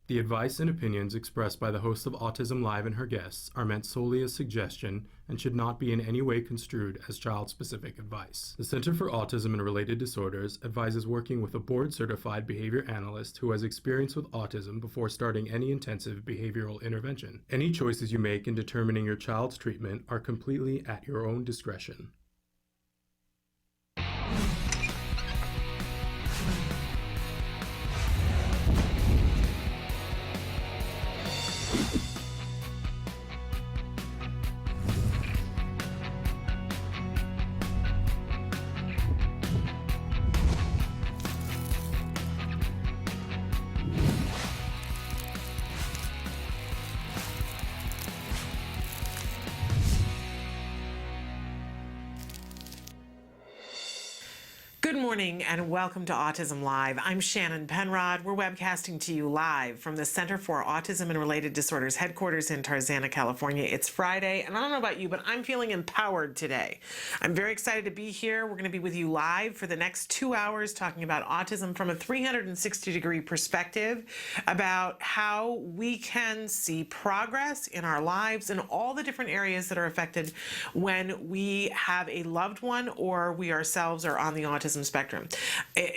The advice and opinions expressed by the host of Autism Live and her guests are meant solely as suggestion and should not be in any way construed as child-specific advice. The Center for Autism and Related Disorders advises working with a board-certified behavior analyst who has experience with autism before starting any intensive behavioral intervention. Any choices you make in determining your child's treatment are completely at your own discretion. Good morning and welcome to Autism Live. I'm Shannon Penrod. We're webcasting to you live from the Center for Autism and Related Disorders headquarters in Tarzana, California. It's Friday, and I don't know about you, but I'm feeling empowered today. I'm very excited to be here. We're going to be with you live for the next 2 hours talking about autism from a 360-degree perspective, about how we can see progress in our lives in all the different areas that are affected when we have a loved one or we ourselves are on the autism spectrum.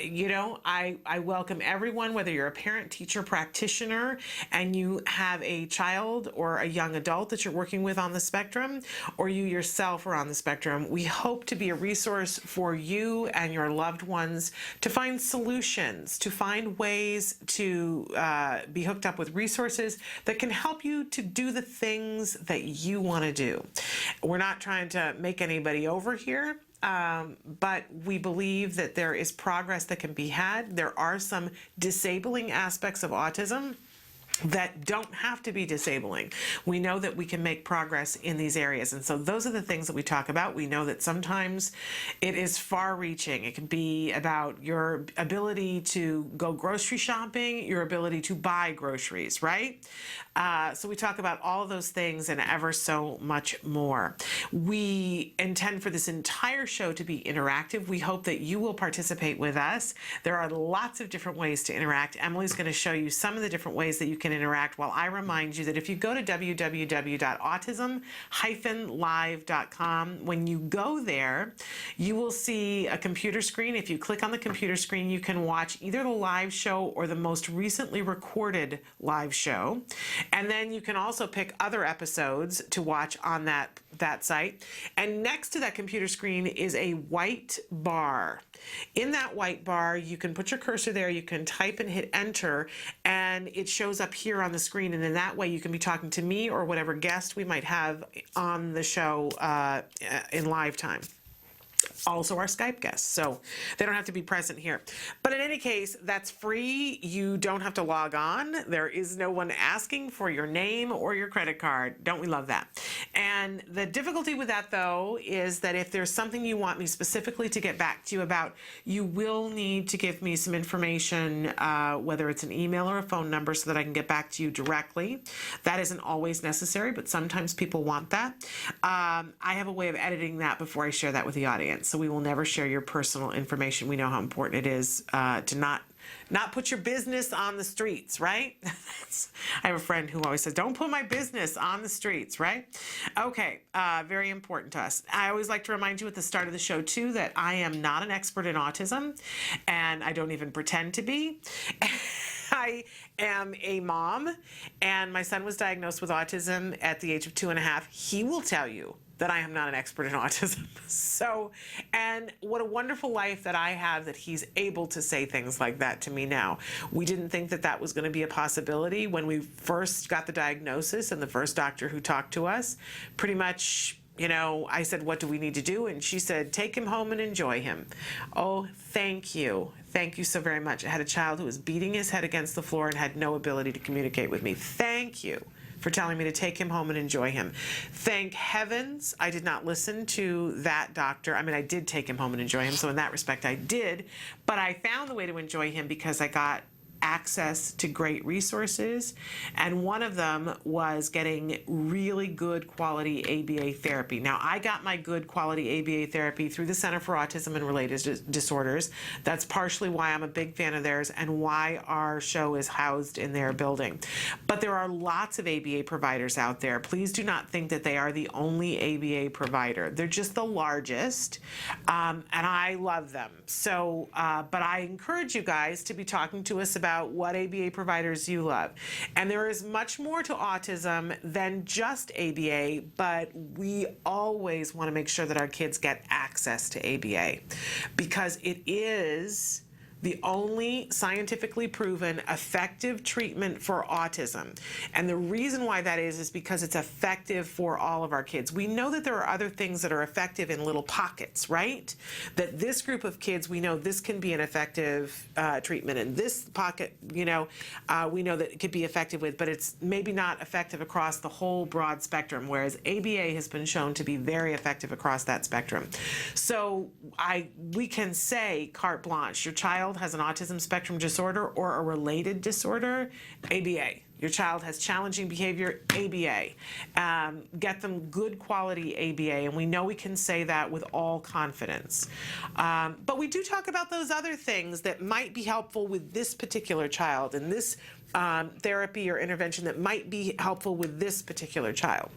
You know, I welcome everyone, whether you're a parent, teacher, practitioner, and you have a child or a young adult that you're working with on the spectrum, or you yourself are on the spectrum. We hope to be a resource for you and your loved ones to find solutions, to find ways to be hooked up with resources that can help you to do the things that you want to do. We're not trying to make anybody over here. But we believe that there is progress that can be had. There are some disabling aspects of autism that don't have to be disabling. We know that we can make progress in these areas. And so those are the things that we talk about. We know that sometimes it is far-reaching. It can be about your ability to go grocery shopping, your ability to buy groceries, right? So we talk about all of those things and ever so much more. We intend for this entire show to be interactive. We hope that you will participate with us. There are lots of different ways to interact. Emily's going to show you some of the different ways that you can interact, while I remind you that if you go to www.autism-live.com, when you go there, you will see a computer screen. If you click on the computer screen, you can watch either the live show or the most recently recorded live show. And then you can also pick other episodes to watch on that site. And next to that computer screen is a white bar. In that white bar, you can put your cursor there, you can type and hit enter, and it shows up here on the screen. And in that way, you can be talking to me or whatever guest we might have on the show in live time. Also our Skype guests, so they don't have to be present here. But in any case, that's free. You don't have to log on. There is no one asking for your name or your credit card. Don't we love that? And the difficulty with that, though, is that if there's something you want me specifically to get back to you about, you will need to give me some information, whether it's an email or a phone number, so that I can get back to you directly. That isn't always necessary, but sometimes people want that. I have a way of editing that before I share that with the audience. So we will never share your personal information. We know how important it is to not put your business on the streets, right? I have a friend who always says, don't put my business on the streets, right? Okay, very important to us. I always like to remind you at the start of the show, too, that I am not an expert in autism, and I don't even pretend to be. I am a mom, and my son was diagnosed with autism at the age of 2.5. He will tell you that I am not an expert in autism. So, and what a wonderful life that I have that he's able to say things like that to me now. We didn't think that that was going to be a possibility when we first got the diagnosis, and the first doctor who talked to us pretty much, you know, I said, what do we need to do? And she said, take him home and enjoy him. Oh, thank you. Thank you so very much. I had a child who was beating his head against the floor and had no ability to communicate with me. Thank you for telling me to take him home and enjoy him. Thank heavens I did not listen to that doctor. I mean, I did take him home and enjoy him, so in that respect I did, but I found the way to enjoy him because I got access to great resources, and one of them was getting really good quality ABA therapy. Now, I got my good quality ABA therapy through the Center for Autism and Related Disorders. That's partially why I'm a big fan of theirs and why our show is housed in their building. But there are lots of ABA providers out there. Please do not think that they are the only ABA provider. They're just the largest, and I love them. So, but I encourage you guys to be talking to us about what ABA providers you love. And there is much more to autism than just ABA, but we always want to make sure that our kids get access to ABA because it is the only scientifically proven effective treatment for autism. And the reason why that is because it's effective for all of our kids. We know that there are other things that are effective in little pockets, right? That this group of kids, we know this can be an effective treatment. In this pocket, we know that it could be effective with, but it's maybe not effective across the whole broad spectrum, whereas ABA has been shown to be very effective across that spectrum. So we can say carte blanche, your child has an autism spectrum disorder or a related disorder, ABA. Your child has challenging behavior, ABA. Get them good quality ABA, and we know we can say that with all confidence. But we do talk about those other things that might be helpful with this particular child and this therapy or intervention that might be helpful with this particular child,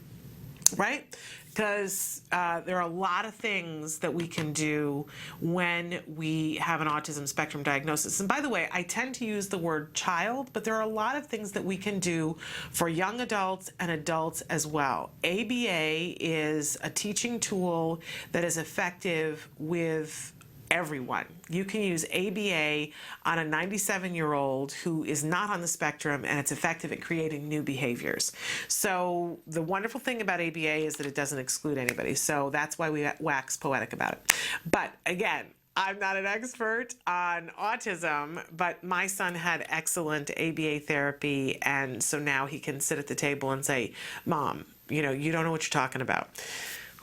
right? Because there are a lot of things that we can do when we have an autism spectrum diagnosis. And by the way, I tend to use the word child, but there are a lot of things that we can do for young adults and adults as well. ABA is a teaching tool that is effective with everyone. You can use ABA on a 97-year-old who is not on the spectrum, and it's effective at creating new behaviors. So the wonderful thing about ABA is that it doesn't exclude anybody. So that's why we wax poetic about it. But again, I'm not an expert on autism, but my son had excellent ABA therapy, and so now he can sit at the table and say, Mom, you don't know what you're talking about.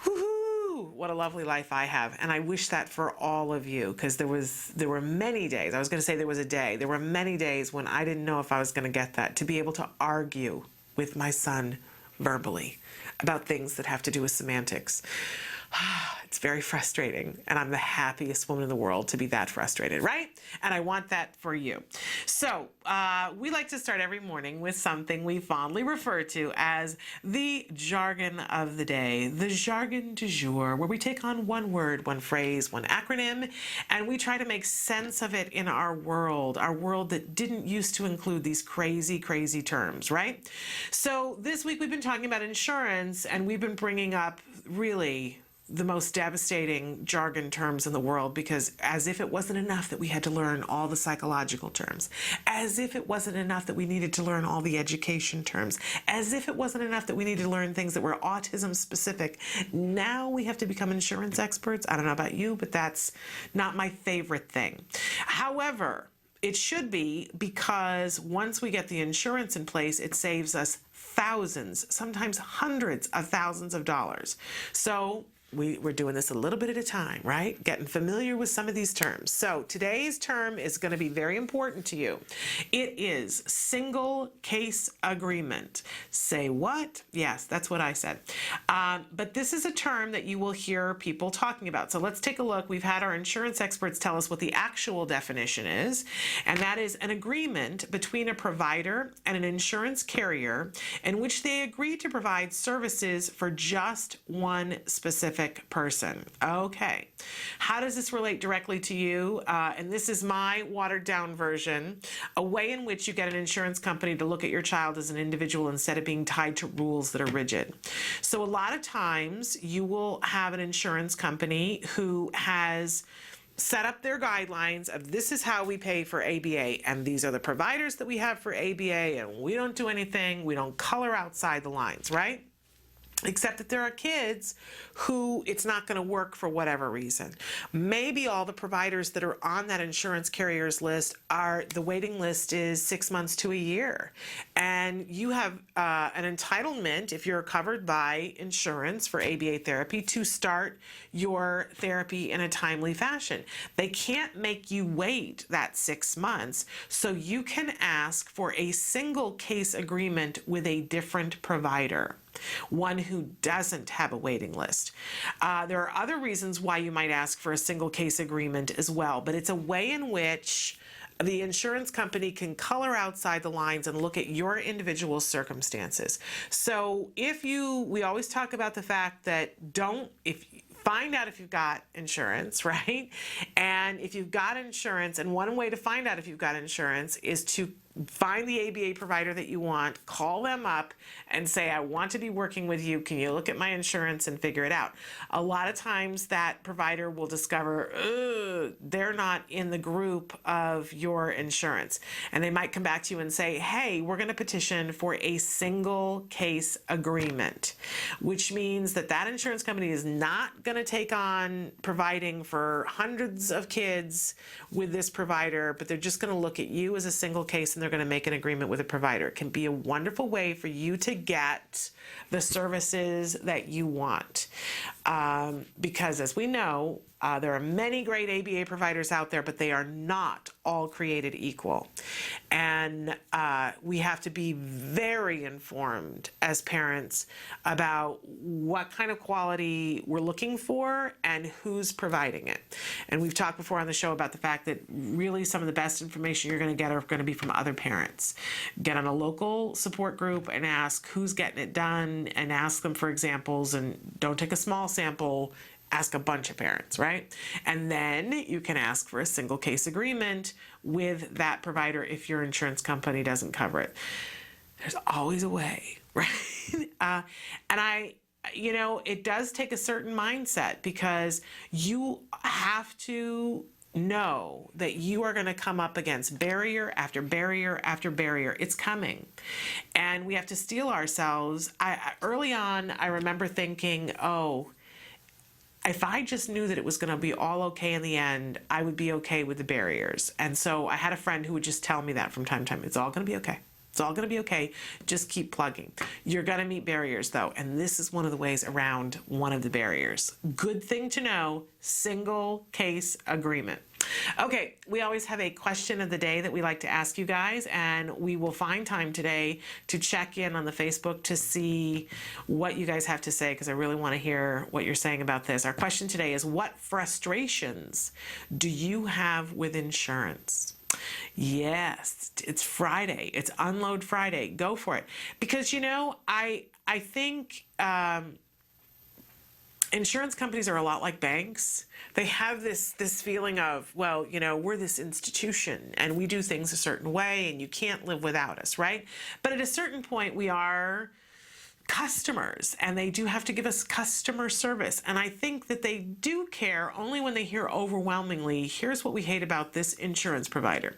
Woo-hoo! What a lovely life I have. And I wish that for all of you, because there were many days, I was going to say there was a day, there were many days when I didn't know if I was going to get that, to be able to argue with my son verbally about things that have to do with semantics. It's very frustrating, and I'm the happiest woman in the world to be that frustrated, right? And I want that for you. So we like to start every morning with something we fondly refer to as the jargon of the day, the jargon du jour, where we take on one word, one phrase, one acronym, and we try to make sense of it in our world that didn't used to include these crazy, crazy terms, right? So this week we've been talking about insurance, and we've been bringing up really the most devastating jargon terms in the world, because as if it wasn't enough that we had to learn all the psychological terms, as if it wasn't enough that we needed to learn all the education terms, as if it wasn't enough that we needed to learn things that were autism specific, now we have to become insurance experts. I don't know about you, but that's not my favorite thing. However, it should be, because once we get the insurance in place, it saves us thousands, sometimes hundreds of thousands of dollars. So we're doing this a little bit at a time, right? Getting familiar with some of these terms. So today's term is going to be very important to you. It is single case agreement. Say what? Yes, that's what I said. But this is a term that you will hear people talking about. So let's take a look. We've had our insurance experts tell us what the actual definition is, and that is an agreement between a provider and an insurance carrier in which they agree to provide services for just one specific person. Okay. How does this relate directly to you? And this is my watered down version, a way in which you get an insurance company to look at your child as an individual instead of being tied to rules that are rigid. So a lot of times you will have an insurance company who has set up their guidelines of this is how we pay for ABA, and these are the providers that we have for ABA, and we don't do anything, we don't color outside the lines, right? Except that there are kids who it's not going to work for whatever reason. Maybe all the providers that are on that insurance carrier's list the waiting list is 6 months to a year. And you have an entitlement, if you're covered by insurance for ABA therapy, to start your therapy in a timely fashion. They can't make you wait that 6 months, so you can ask for a single case agreement with a different provider, one who doesn't have a waiting list. There are other reasons why you might ask for a single case agreement as well, but it's a way in which the insurance company can color outside the lines and look at your individual circumstances. So we always talk about the fact that find out if you've got insurance, right? And if you've got insurance, and one way to find out if you've got insurance is to find the ABA provider that you want, call them up and say, I want to be working with you. Can you look at my insurance and figure it out? A lot of times that provider will discover, they're not in the group of your insurance. And they might come back to you and say, hey, we're going to petition for a single case agreement, which means that insurance company is not going to take on providing for hundreds of kids with this provider, but they're just going to look at you as a single case, and they're going to make an agreement with a provider. It can be a wonderful way for you to get the services that you want. Because as we know, there are many great ABA providers out there, but they are not all created equal. And we have to be very informed as parents about what kind of quality we're looking for and who's providing it. And we've talked before on the show about the fact that really some of the best information you're going to get are going to be from other parents. Get on a local support group and ask who's getting it done, and ask them for examples, and don't take a small sample. Ask a bunch of parents, right? And then you can ask for a single case agreement with that provider if your insurance company doesn't cover it. There's always a way, right? It does take a certain mindset, because you have to know that you are going to come up against barrier after barrier after barrier. It's coming. And we have to steel ourselves. Early on, I remember thinking, if I just knew that it was going to be all okay in the end, I would be okay with the barriers. And so I had a friend who would just tell me that from time to time. It's all going to be okay. It's all going to be okay. Just keep plugging. You're going to meet barriers, though. And this is one of the ways around one of the barriers. Good thing to know, single case agreement. Okay, we always have a question of the day that we like to ask you guys, and we will find time today to check in on the Facebook to see what you guys have to say, because I really want to hear what you're saying about this. Our question today is, what frustrations do you have with insurance? Yes, it's Friday. It's Unload Friday. Go for it. Because, I think insurance companies are a lot like banks. They have this feeling of, we're this institution and we do things a certain way and you can't live without us, right? But at a certain point, we are customers, and they do have to give us customer service. And I think that they do care only when they hear overwhelmingly, here's what we hate about this insurance provider.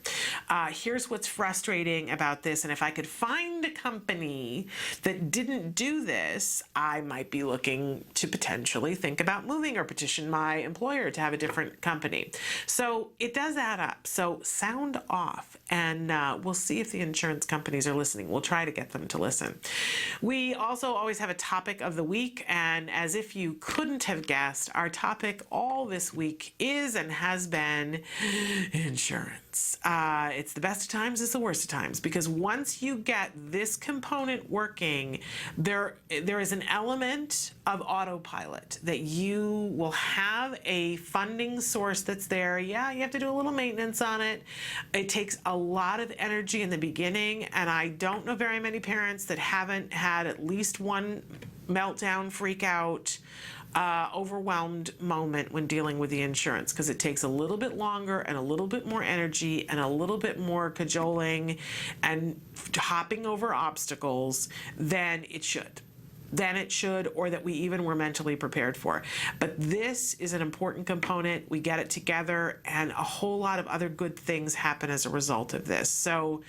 Here's what's frustrating about this. And if I could find a company that didn't do this, I might be looking to potentially think about moving or petition my employer to have a different company. So it does add up. So sound off, and we'll see if the insurance companies are listening. We'll try to get them to listen. We also always have a topic of the week, and as if you couldn't have guessed, our topic all this week is and has been insurance. It's the best of times, it's the worst of times, because once you get this component working, there is an element of autopilot that you will have a funding source that's there. Yeah, you have to do a little maintenance on it. It takes a lot of energy in the beginning, and I don't know very many parents that haven't had at least one meltdown, freak out, overwhelmed moment when dealing with the insurance, because it takes a little bit longer and a little bit more energy and a little bit more cajoling and hopping over obstacles than it should. Or that we even were mentally prepared for. But this is an important component. We get it together, and a whole lot of other good things happen as a result of this. So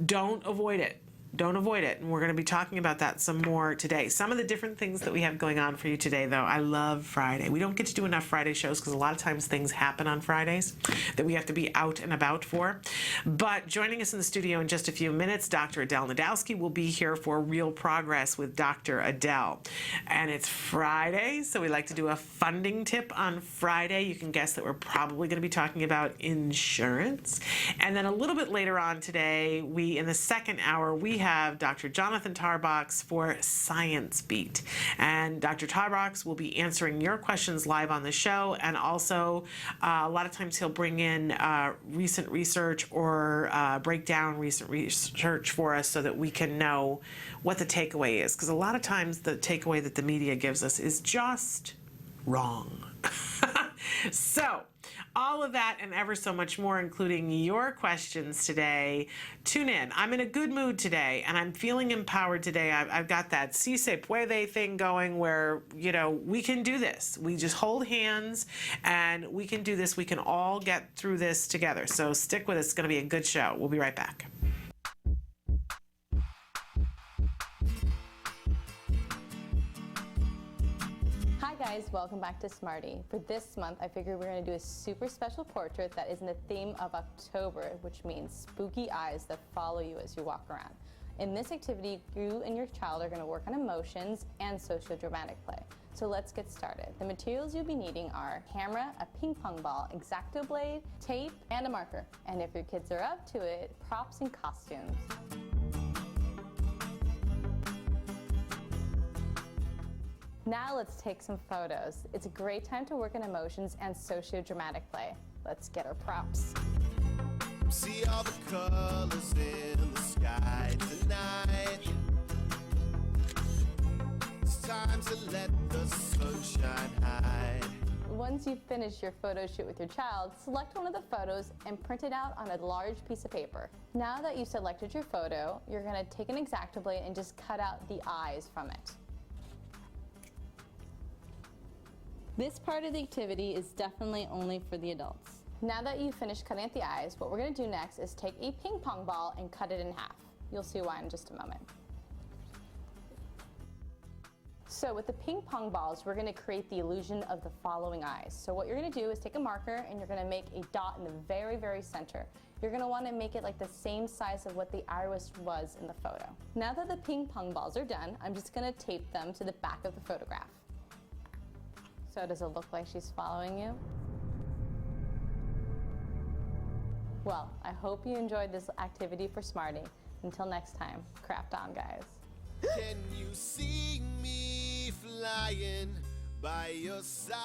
don't avoid it. Don't avoid it. And we're going to be talking about that some more today. Some of the different things that we have going on for you today, though. I love Friday. We don't get to do enough Friday shows because a lot of times things happen on Fridays that we have to be out and about for. But joining us in the studio in just a few minutes, Dr. Adel Najdowski will be here for Real Progress with Dr. Adel. And it's Friday, so we like to do a funding tip on Friday. You can guess that we're probably going to be talking about insurance. And then a little bit later on today, in the second hour, we have Dr. Jonathon Tarbox for Science Beat. And Dr. Tarbox will be answering your questions live on the show. And also, a lot of times he'll bring in recent research or break down recent research for us so that we can know what the takeaway is. Because a lot of times the takeaway that the media gives us is just wrong. So, all of that and ever so much more, including your questions today. Tune in. I'm in a good mood today, and I'm feeling empowered today. I've got that si se puede thing going where, we can do this. We just hold hands, and we can do this. We can all get through this together. So stick with us. It's going to be a good show. We'll be right back. Hi guys, welcome back to Smarty. For this month, I figured we're going to do a super special portrait that is in the theme of October, which means spooky eyes that follow you as you walk around. In this activity, you and your child are going to work on emotions and socio-dramatic play. So let's get started. The materials you'll be needing are a camera, a ping pong ball, X-Acto blade, tape, and a marker. And if your kids are up to it, props and costumes. Now let's take some photos. It's a great time to work on emotions and socio-dramatic play. Let's get our props. See all the colors in the sky tonight. It's time to let the sunshine hide. Once you've finished your photo shoot with your child, select one of the photos and print it out on a large piece of paper. Now that you've selected your photo, you're going to take an X-Acto blade and just cut out the eyes from it. This part of the activity is definitely only for the adults. Now that you've finished cutting out the eyes, what we're going to do next is take a ping pong ball and cut it in half. You'll see why in just a moment. So with the ping pong balls, we're going to create the illusion of the following eyes. So what you're going to do is take a marker and you're going to make a dot in the very, very center. You're going to want to make it like the same size of what the iris was in the photo. Now that the ping pong balls are done, I'm just going to tape them to the back of the photograph. So does it look like she's following you? Well, I hope you enjoyed this activity for Smarty. Until next time, craft on, guys. Can you see me flying by your side?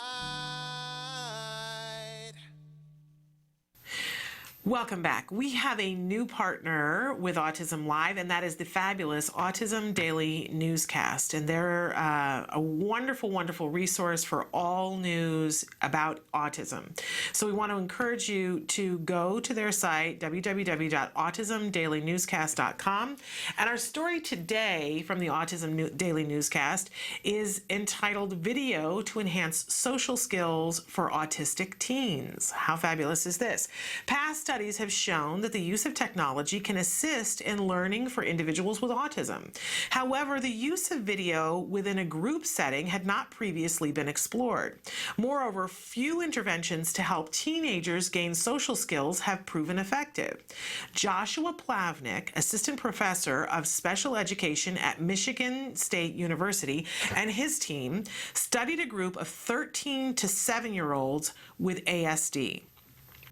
Welcome back. We have a new partner with Autism Live, and that is the fabulous Autism Daily Newscast. And they're a wonderful, wonderful resource for all news about autism. So we want to encourage you to go to their site, www.autismdailynewscast.com. And our story today from the Autism Daily Newscast is entitled Video to Enhance Social Skills for Autistic Teens. How fabulous is this? Past studies have shown that the use of technology can assist in learning for individuals with autism. However, the use of video within a group setting had not previously been explored. Moreover, few interventions to help teenagers gain social skills have proven effective. Joshua Plavnik, assistant professor of special education at Michigan State University, and his team studied a group of 13 to 7-year-olds with ASD.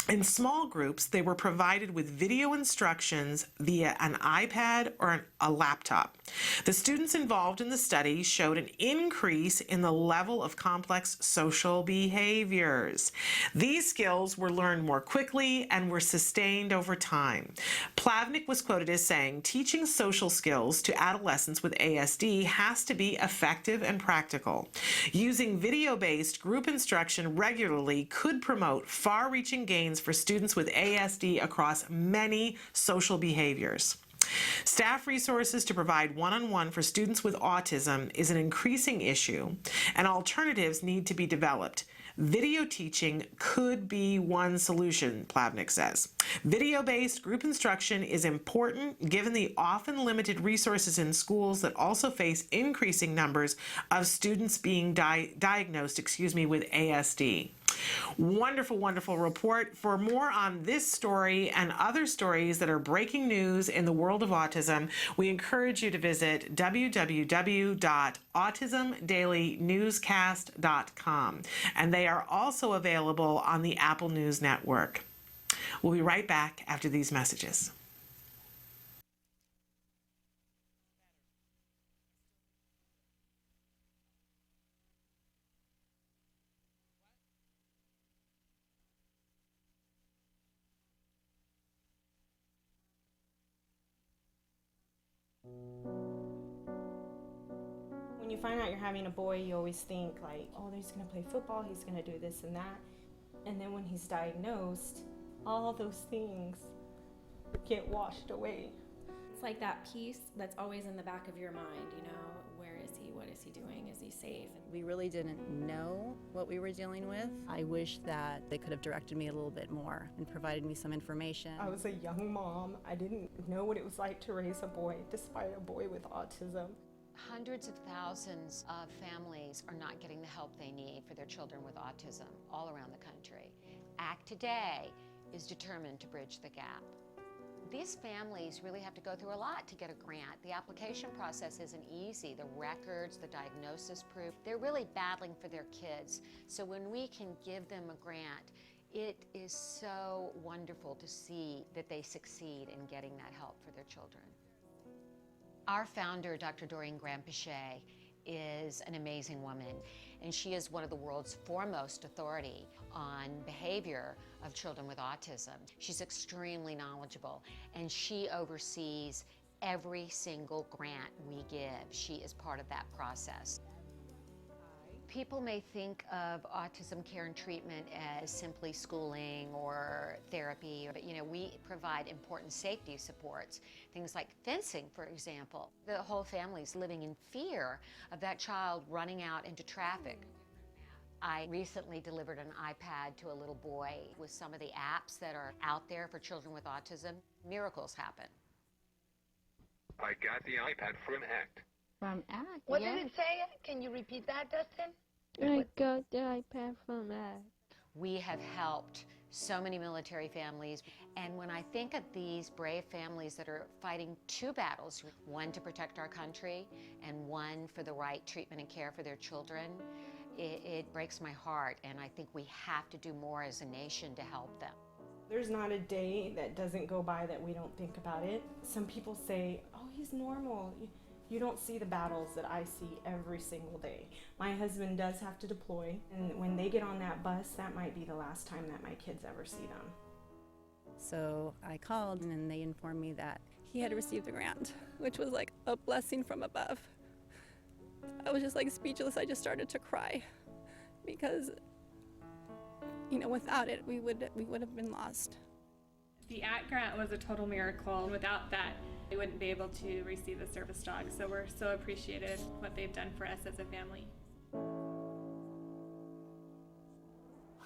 In small groups, they were provided with video instructions via an iPad or a laptop. The students involved in the study showed an increase in the level of complex social behaviors. These skills were learned more quickly and were sustained over time. Plavnik was quoted as saying, "Teaching social skills to adolescents with ASD has to be effective and practical. Using video-based group instruction regularly could promote far-reaching gains for students with ASD across many social behaviors." Staff resources to provide one-on-one for students with autism is an increasing issue, and alternatives need to be developed. Video teaching could be one solution, Plavnik says. Video-based group instruction is important given the often limited resources in schools that also face increasing numbers of students being diagnosed with ASD. Wonderful, wonderful report. For more on this story and other stories that are breaking news in the world of autism, we encourage you to visit www.autismdailynewscast.com. And they are also available on the Apple News Network. We'll be right back after these messages. When you find out you're having a boy, you always think like, oh, he's gonna play football, he's gonna do this and that. And then when he's diagnosed, all those things get washed away. It's like that piece that's always in the back of your mind, you know, where is he, what is he doing, is he safe? We really didn't know what we were dealing with. I wish that they could have directed me a little bit more and provided me some information. I was a young mom. I didn't know what it was like to raise a boy, despite a boy with autism. Hundreds of thousands of families are not getting the help they need for their children with autism all around the country. ACT Today is determined to bridge the gap. These families really have to go through a lot to get a grant. The application process isn't easy. The records, the diagnosis proof, they're really battling for their kids. So when we can give them a grant, it is so wonderful to see that they succeed in getting that help for their children. Our founder, Dr. Doreen Graham-Pichet, is an amazing woman, and she is one of the world's foremost authority on behavior of children with autism. She's extremely knowledgeable, and she oversees every single grant we give. She is part of that process. People may think of autism care and treatment as simply schooling or therapy, but we provide important safety supports, things like fencing, for example. The whole family's living in fear of that child running out into traffic. I recently delivered an iPad to a little boy with some of the apps that are out there for children with autism. Miracles happen. I got the iPad from ACT. From ACT, What did it say? Can you repeat that, Dustin? I got the iPad from ACT. We have helped so many military families, and when I think of these brave families that are fighting two battles, one to protect our country and one for the right treatment and care for their children, it breaks my heart, and I think we have to do more as a nation to help them. There's not a day that doesn't go by that we don't think about it. Some people say, oh, he's normal. You don't see the battles that I see every single day. My husband does have to deploy, and when they get on that bus, that might be the last time that my kids ever see them. So I called and they informed me that he had received a grant, which was like a blessing from above. I was just like speechless. I just started to cry because, without it, we would have been lost. The ACT grant was a total miracle, and without that, they wouldn't be able to receive the service dog. So we're so appreciative what they've done for us as a family.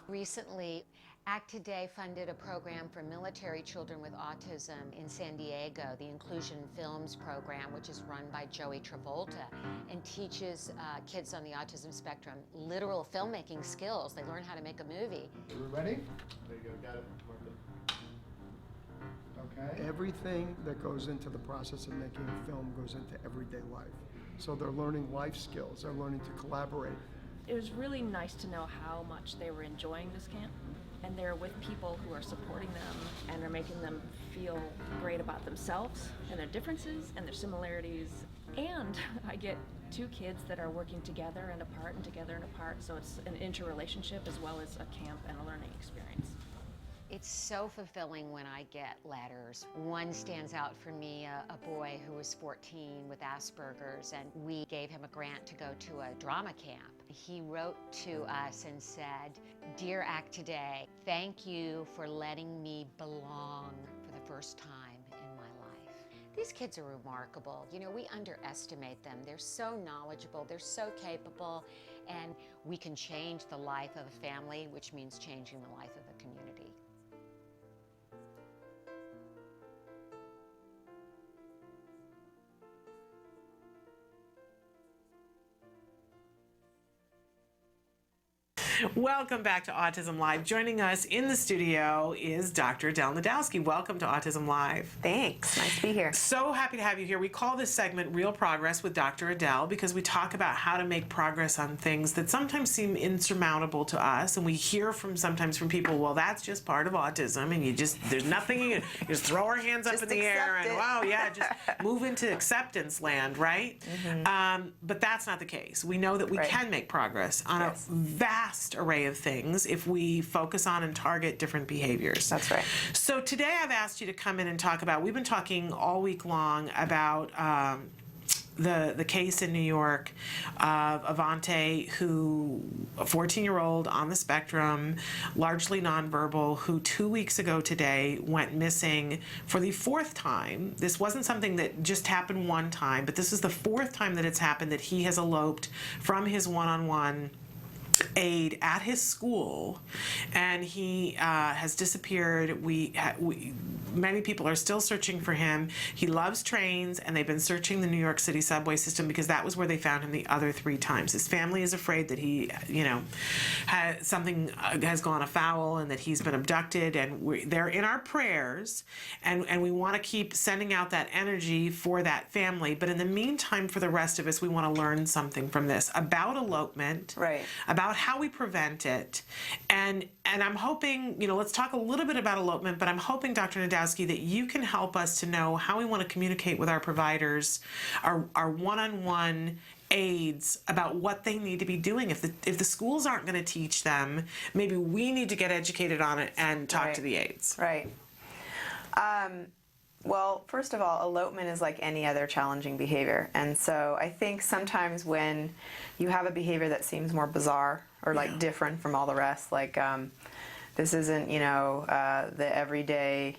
Recently, ACT Today funded a program for military children with autism in San Diego, the Inclusion Films program, which is run by Joey Travolta, and teaches kids on the autism spectrum literal filmmaking skills. They learn how to make a movie. Are we ready? There you go, got it. Okay. Everything that goes into the process of making a film goes into everyday life. So they're learning life skills, they're learning to collaborate. It was really nice to know how much they were enjoying this camp, and they're with people who are supporting them and are making them feel great about themselves and their differences and their similarities. And I get two kids that are working together and apart and together and apart, so it's an interrelationship as well as a camp and a learning experience. It's so fulfilling when I get letters. One stands out for me, a boy who was 14 with Asperger's, and we gave him a grant to go to a drama camp. He wrote to us and said, "Dear ACT Today, thank you for letting me belong for the first time in my life. These kids are remarkable. You know, we underestimate them. They're so knowledgeable, they're so capable, and we can change the life of a family, which means changing the life of a community. Welcome back to Autism Live. Joining us in the studio is Dr. Adel Najdowski. Welcome to Autism Live. Thanks. Nice to be here. So happy to have you here. We call this segment Real Progress with Dr. Adel because we talk about how to make progress on things that sometimes seem insurmountable to us, and we hear sometimes from people, well, that's just part of autism, and there's nothing, you just throw our hands up in the air and wow, yeah, just move into acceptance land, right? Mm-hmm. But that's not the case. We know that we can make progress on a vast array of things if we focus on and target different behaviors. That's right. So today I've asked you to come in and talk about, we've been talking all week long about the case in New York of Avonte, who, a 14-year-old on the spectrum, largely nonverbal, who 2 weeks ago today went missing for the 4th time. This wasn't something that just happened one time, but this is the 4th time that it's happened that he has eloped from his one-on-one aide at his school, and he has disappeared. Many people are still searching for him. He loves trains, and they've been searching the New York City subway system because that was where they found him the other 3 times. His family is afraid that he, something has gone afoul and that he's been abducted, and they're in our prayers, and we want to keep sending out that energy for that family. But in the meantime, for the rest of us, we want to learn something from this about elopement, about how we prevent it, and I'm hoping, let's talk a little bit about elopement, but I'm hoping, Dr. Najdowski, that you can help us to know how we want to communicate with our providers, our one-on-one aides, about what they need to be doing. If the schools aren't going to teach them, maybe we need to get educated on it and talk to the aides. Right. Well, first of all, elopement is like any other challenging behavior. And so I think sometimes when you have a behavior that seems more bizarre or like different from all the rest, like this isn't, the everyday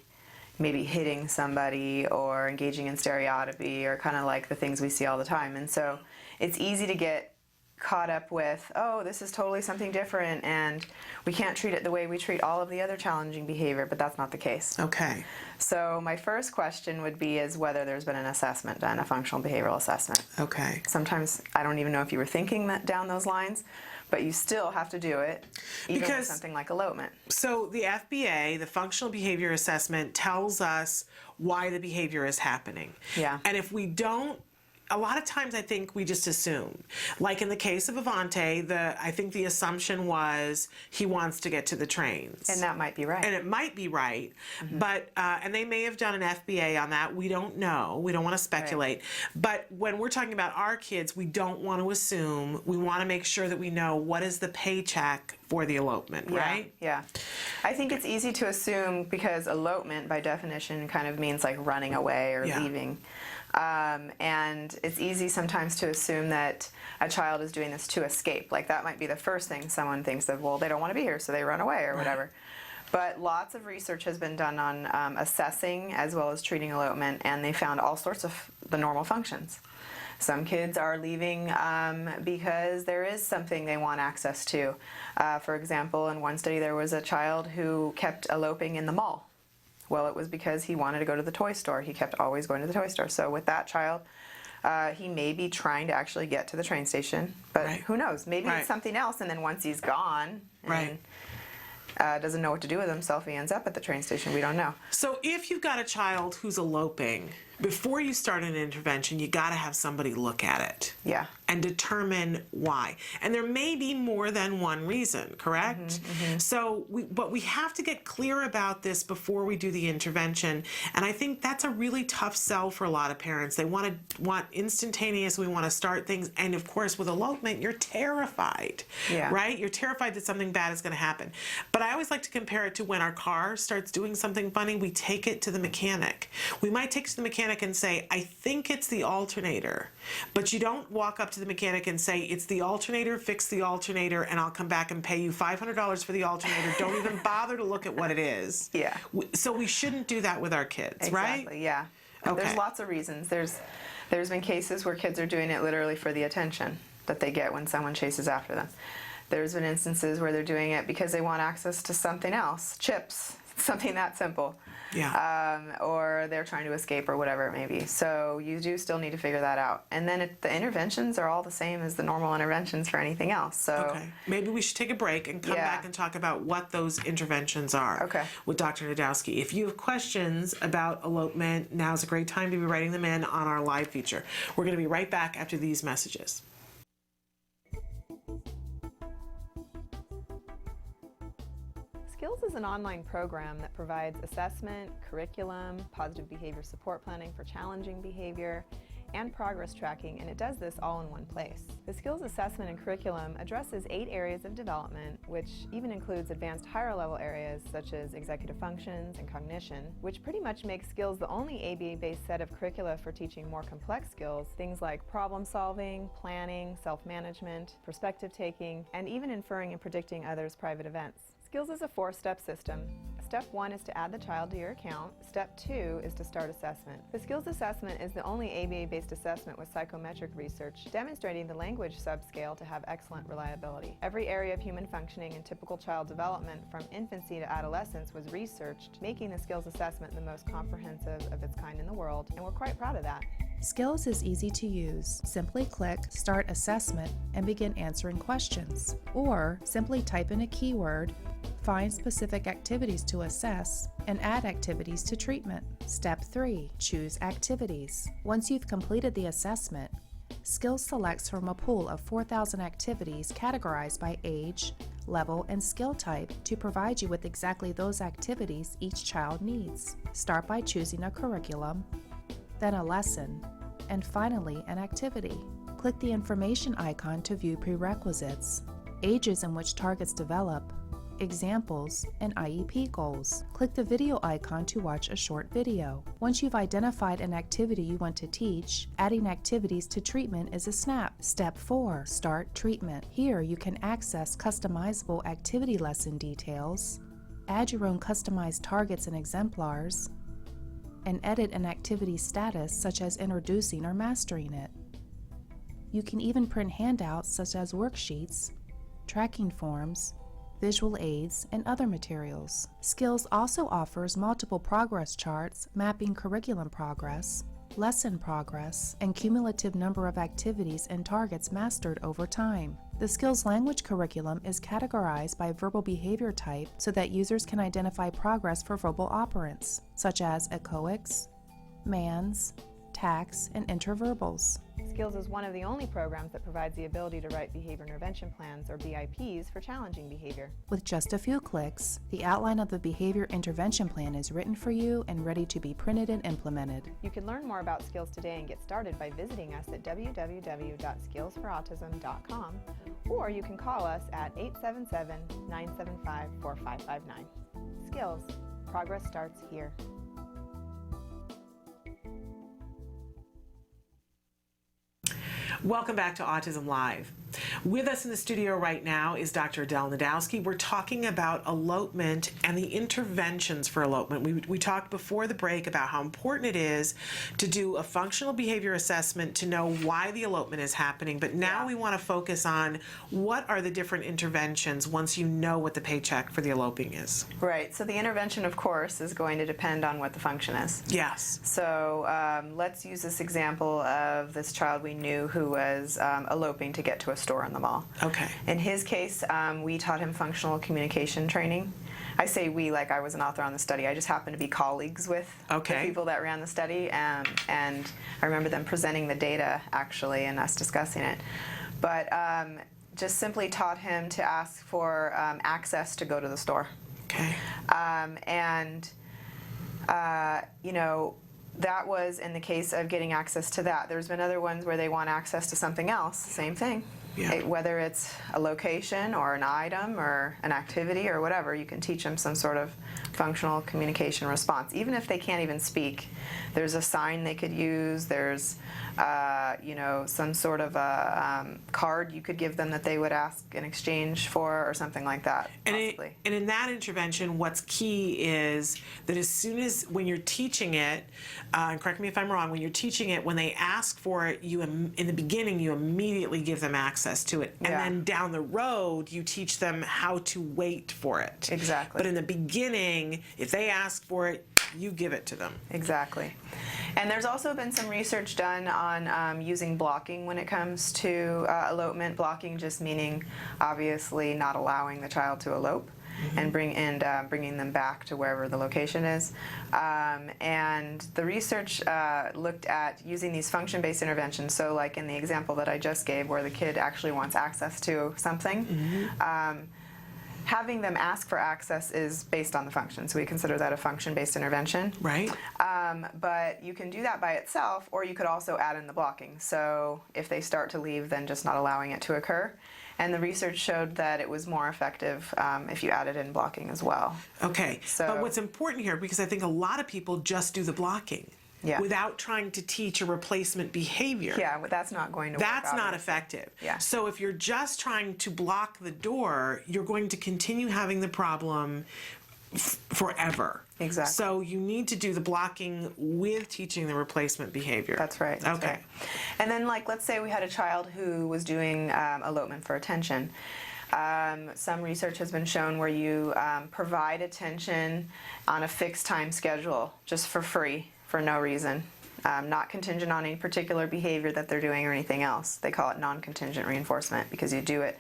maybe hitting somebody or engaging in stereotypy or kind of like the things we see all the time. And so it's easy to get caught up with, oh, this is totally something different and we can't treat it the way we treat all of the other challenging behavior, but that's not the case. Okay. So my first question would be is whether there's been an assessment done, a functional behavioral assessment. Okay. Sometimes I don't even know if you were thinking that down those lines, but you still have to do it, even with something like elopement. So the FBA, the functional behavior assessment, tells us why the behavior is happening. Yeah. And if we don't, a lot of times I think we just assume. Like in the case of Avonte, I think the assumption was he wants to get to the trains. And that might be right. And it might be right. Mm-hmm. But, and they may have done an FBA on that. We don't know. We don't want to speculate. Right. But when we're talking about our kids, we don't want to assume. We want to make sure that we know what is the paycheck for the elopement, right? Yeah. I think it's easy to assume because elopement, by definition, kind of means like running away or leaving. And it's easy sometimes to assume that a child is doing this to escape. Like that might be the first thing someone thinks of, well, they don't want to be here, so they run away or whatever. But lots of research has been done on assessing as well as treating elopement, and they found all sorts of the normal functions. Some kids are leaving because there is something they want access to. For example, in one study there was a child who kept eloping in the mall. Well, it was because he wanted to go to the toy store. He kept always going to the toy store. So with that child, he may be trying to actually get to the train station, but who knows? Maybe it's something else, and then once he's gone and doesn't know what to do with himself, he ends up at the train station. We don't know. So if you've got a child who's eloping, before you start an intervention, you got to have somebody look at it. Yeah. And determine why. And there may be more than one reason, correct? Mm-hmm, mm-hmm. So, but we have to get clear about this before we do the intervention. And I think that's a really tough sell for a lot of parents. They want instantaneous, we want to start things. And of course, with elopement, you're terrified, right? You're terrified that something bad is going to happen. But I always like to compare it to when our car starts doing something funny, we take it to the mechanic. We might take it to the mechanic and say, I think it's the alternator. But you don't walk up to the mechanic and say, it's the alternator, fix the alternator, and I'll come back and pay you $500 for the alternator. Don't even bother to look at what it is. Yeah. So we shouldn't do that with our kids, right? Exactly, yeah. There's lots of reasons. There's been cases where kids are doing it literally for the attention that they get when someone chases after them. There's been instances where they're doing it because they want access to something else, chips, something that simple. Or they're trying to escape or whatever it may be. So you do still need to figure that out. And then the interventions are all the same as the normal interventions for anything else. So maybe we should take a break and come back and talk about what those interventions are with Dr. Najdowski. If you have questions about elopement, now's a great time to be writing them in on our live feature. We're going to be right back after these messages. Skills is an online program that provides assessment, curriculum, positive behavior support planning for challenging behavior, and progress tracking, and it does this all in one place. The Skills assessment and curriculum addresses 8 areas of development, which even includes advanced higher level areas such as executive functions and cognition, which pretty much makes Skills the only ABA-based set of curricula for teaching more complex skills, things like problem solving, planning, self-management, perspective taking, and even inferring and predicting others' private events. Skills is a 4-step system. Step 1 is to add the child to your account. Step 2 is to start assessment. The Skills assessment is the only ABA-based assessment with psychometric research demonstrating the language subscale to have excellent reliability. Every area of human functioning and typical child development from infancy to adolescence was researched, making the Skills assessment the most comprehensive of its kind in the world, and we're quite proud of that. Skills is easy to use. Simply click Start Assessment and begin answering questions. Or simply type in a keyword, find specific activities to assess, and add activities to treatment. Step 3. Choose activities. Once you've completed the assessment, Skills selects from a pool of 4,000 activities categorized by age, level, and skill type to provide you with exactly those activities each child needs. Start by choosing a curriculum, then a lesson, and finally an activity. Click the information icon to view prerequisites, ages in which targets develop, examples, and IEP goals. Click the video icon to watch a short video. Once you've identified an activity you want to teach, adding activities to treatment is a snap. Step 4. Start treatment. Here you can access customizable activity lesson details, add your own customized targets and exemplars, and edit an activity status such as introducing or mastering it. You can even print handouts such as worksheets, tracking forms, visual aids, and other materials. Skills also offers multiple progress charts mapping curriculum progress, lesson progress, and cumulative number of activities and targets mastered over time. The Skills language curriculum is categorized by verbal behavior type so that users can identify progress for verbal operants, such as echoics, mans, tax, and interverbals. Skills is one of the only programs that provides the ability to write behavior intervention plans, or BIPs, for challenging behavior. With just a few clicks, the outline of the behavior intervention plan is written for you and ready to be printed and implemented. You can learn more about Skills today and get started by visiting us at www.skillsforautism.com, or you can call us at 877-975-4559. Skills. Progress starts here. Welcome back to Autism Live. With us in the studio right now is Dr. Adel Najdowski. We're talking about elopement and the interventions for elopement. We talked before the break about how important it is to do a functional behavior assessment to know why the elopement is happening, but now we want to focus on what are the different interventions once you know what the paycheck for the eloping is. Right, so the intervention, of course, is going to depend on what the function is. Yes. So let's use this example of this child we knew who was eloping to get to a store in the mall. Okay. In his case, we taught him functional communication training. I say we like I was an author on the study. I just happened to be colleagues with the people that ran the study, and I remember them presenting the data, actually, and us discussing it. But just simply taught him to ask for access to go to the store. Okay. You know, that was in the case of getting access to that. There's been other ones where they want access to something else, same thing. Yeah. Whether it's a location or an item or an activity or whatever, you can teach them some sort of functional communication response. Even if they can't even speak, there's a sign they could use. There's, some sort of a card you could give them that they would ask in exchange for, or something like that. And in that intervention, what's key is that as soon as, when you're teaching it, and correct me if I'm wrong, when you're teaching it, when they ask for it, in the beginning, you immediately give them access to it. And then down the road, you teach them how to wait for it. Exactly. But in the beginning, if they ask for it, you give it to them. Exactly. And there's also been some research done on using blocking when it comes to elopement. Blocking just meaning, obviously, not allowing the child to elope. And bringing them back to wherever the location is. And the research looked at using these function-based interventions. So like in the example that I just gave where the kid actually wants access to something, having them ask for access is based on the function. So we consider that a function-based intervention. Right. But you can do that by itself, or you could also add in the blocking. So if they start to leave, then just not allowing it to occur. And the research showed that it was more effective if you added in blocking as well. Okay, but what's important here, because I think a lot of people just do the blocking without trying to teach a replacement behavior. Yeah, but that's not going to work. That's not effective. Yeah. So if you're just trying to block the door, you're going to continue having the problem forever. Exactly. So you need to do the blocking with teaching the replacement behavior. That's right. Okay. Right. And then, like, let's say we had a child who was doing elopement for attention. Some research has been shown where you provide attention on a fixed time schedule, just for free, for no reason. Not contingent on any particular behavior that they're doing or anything else. They call it non-contingent reinforcement because you do it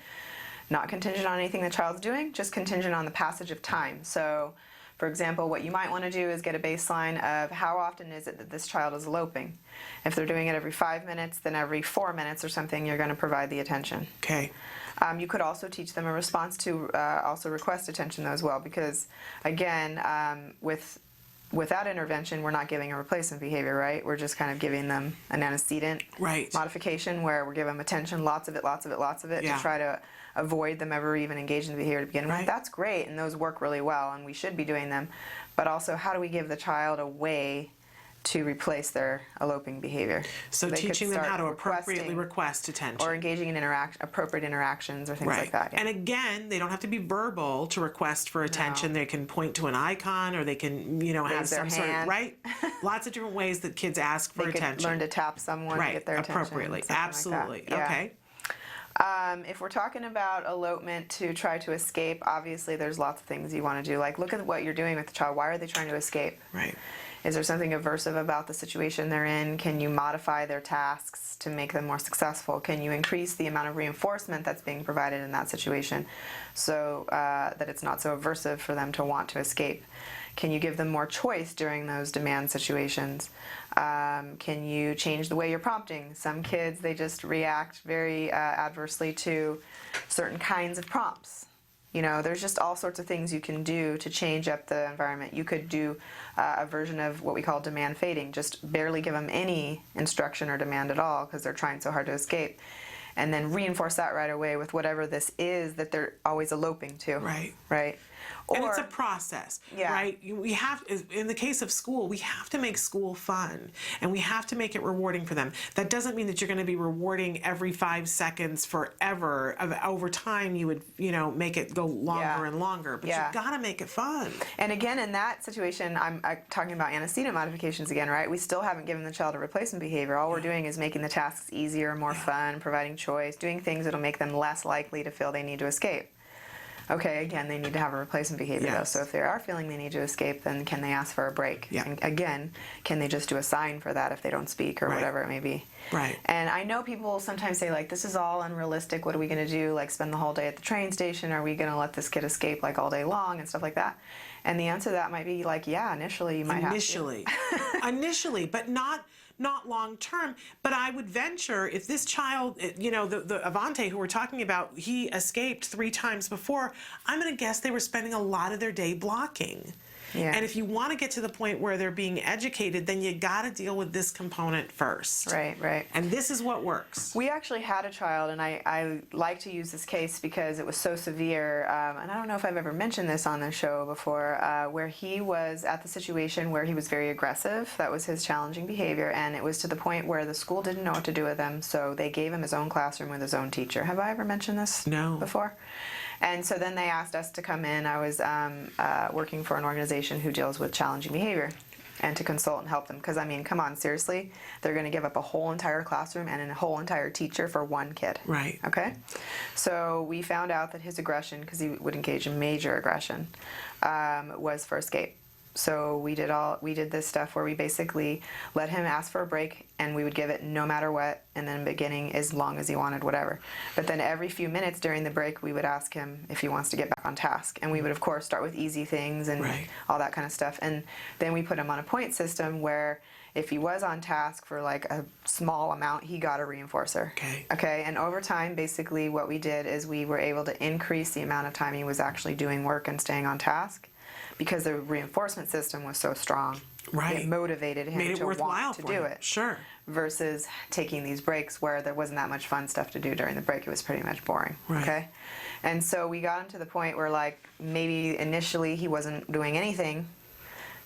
not contingent on anything the child's doing, just contingent on the passage of time. So, for example, what you might want to do is get a baseline of how often is it that this child is eloping. If they're doing it every 5 minutes, then every 4 minutes or something, you're going to provide the attention. Okay. You could also teach them a response to also request attention though as well, because again, with that intervention, we're not giving a replacement behavior, right? We're just kind of giving them an antecedent modification where we're giving them attention, lots of it, to try to avoid them ever even engaging in the behavior to begin with. That's great, and those work really well, and we should be doing them. But also, how do we give the child a way to replace their eloping behavior? So teaching them how to appropriately request attention. Or engaging in appropriate interactions or things like that. Yeah. And again, they don't have to be verbal to request for attention. They can point to an icon, or they can, have some sort of, lots of different ways that kids ask for attention. Learn to tap someone to get their attention. Appropriately. Absolutely. Like that. Okay. If we're talking about elopement to try to escape, obviously there's lots of things you want to do. Like, look at what you're doing with the child. Why are they trying to escape? Right. Is there something aversive about the situation they're in? Can you modify their tasks to make them more successful? Can you increase the amount of reinforcement that's being provided in that situation so that it's not so aversive for them to want to escape? Can you give them more choice during those demand situations? Can you change the way you're prompting? Some kids, they just react very adversely to certain kinds of prompts. There's just all sorts of things you can do to change up the environment. You could do a version of what we call demand fading, just barely give them any instruction or demand at all because they're trying so hard to escape. And then reinforce that right away with whatever this is that they're always eloping to. Right. And it's a process, right? We have, in the case of school, we have to make school fun, and we have to make it rewarding for them. That doesn't mean that you're going to be rewarding every 5 seconds forever. Over time, you would, make it go longer and longer, but you've got to make it fun. And again, in that situation, I'm talking about antecedent modifications again, right? We still haven't given the child a replacement behavior. All we're doing is making the tasks easier, more fun, providing choice, doing things that'll make them less likely to feel they need to escape. Okay, again, they need to have a replacement behavior though. So if they are feeling they need to escape, then can they ask for a break? And again, can they just do a sign for that if they don't speak or whatever it may be? Right. And I know people sometimes say, like, this is all unrealistic. What are we going to do? Like, spend the whole day at the train station? Are we going to let this kid escape, like, all day long and stuff like that? And the answer to that might be, like, yeah, initially you might have to. Initially, but not long term. But I would venture, if this child, the Avonte who we're talking about, he escaped 3 times before, I'm going to guess they were spending a lot of their day blocking. Yeah. And if you want to get to the point where they're being educated, then you got to deal with this component first. Right, right. And this is what works. We actually had a child, and I like to use this case because it was so severe, and I don't know if I've ever mentioned this on the show before, where he was at the situation where he was very aggressive. That was his challenging behavior, and it was to the point where the school didn't know what to do with him, so they gave him his own classroom with his own teacher. Have I ever mentioned this before? And so then they asked us to come in. I was working for an organization who deals with challenging behavior, and to consult and help them. Because, I mean, come on, seriously? They're going to give up a whole entire classroom and a whole entire teacher for one kid. Right. Okay? So we found out that his aggression, because he would engage in major aggression, was for escape. So we did this stuff where we basically let him ask for a break, and we would give it no matter what, and then beginning as long as he wanted, whatever. But then every few minutes during the break, we would ask him if he wants to get back on task. And we would, of course, start with easy things and all that kind of stuff. And then we put him on a point system where if he was on task for like a small amount, he got a reinforcer. Okay. And over time, basically what we did is we were able to increase the amount of time he was actually doing work and staying on task, because the reinforcement system was so strong. Right. It motivated him Made it to worthwhile want to for do him. it. Sure. Versus taking these breaks where there wasn't that much fun stuff to do during the break. It was pretty much boring. Right. Okay. And so we got him to the point where, like, maybe initially he wasn't doing anything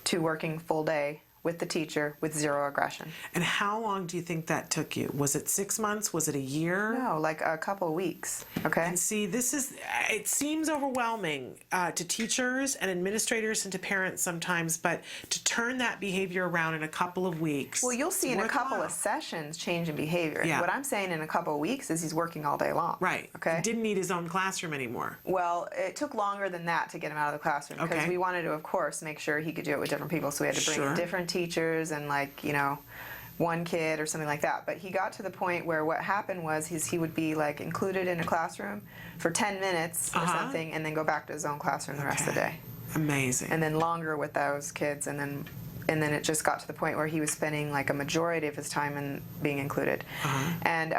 to working full day with the teacher with zero aggression. And how long do you think that took you? Was it 6 months? Was it a year? No, like a couple weeks. Okay. And see, it seems overwhelming to teachers and administrators and to parents sometimes, but to turn that behavior around in a couple of weeks. Well, you'll see in a couple of sessions change in behavior. Yeah. What I'm saying in a couple of weeks is he's working all day long. Right. Okay. He didn't need his own classroom anymore. Well, it took longer than that to get him out of the classroom, because we wanted to, of course, make sure he could do it with different people. So we had to bring in different teachers and, like, you know, one kid or something like that. But he got to the point where what happened was he would be, like, included in a classroom for 10 minutes or something, and then go back to his own classroom the rest of the day. Amazing. And then longer with those kids, and then it just got to the point where he was spending like a majority of his time in being included. And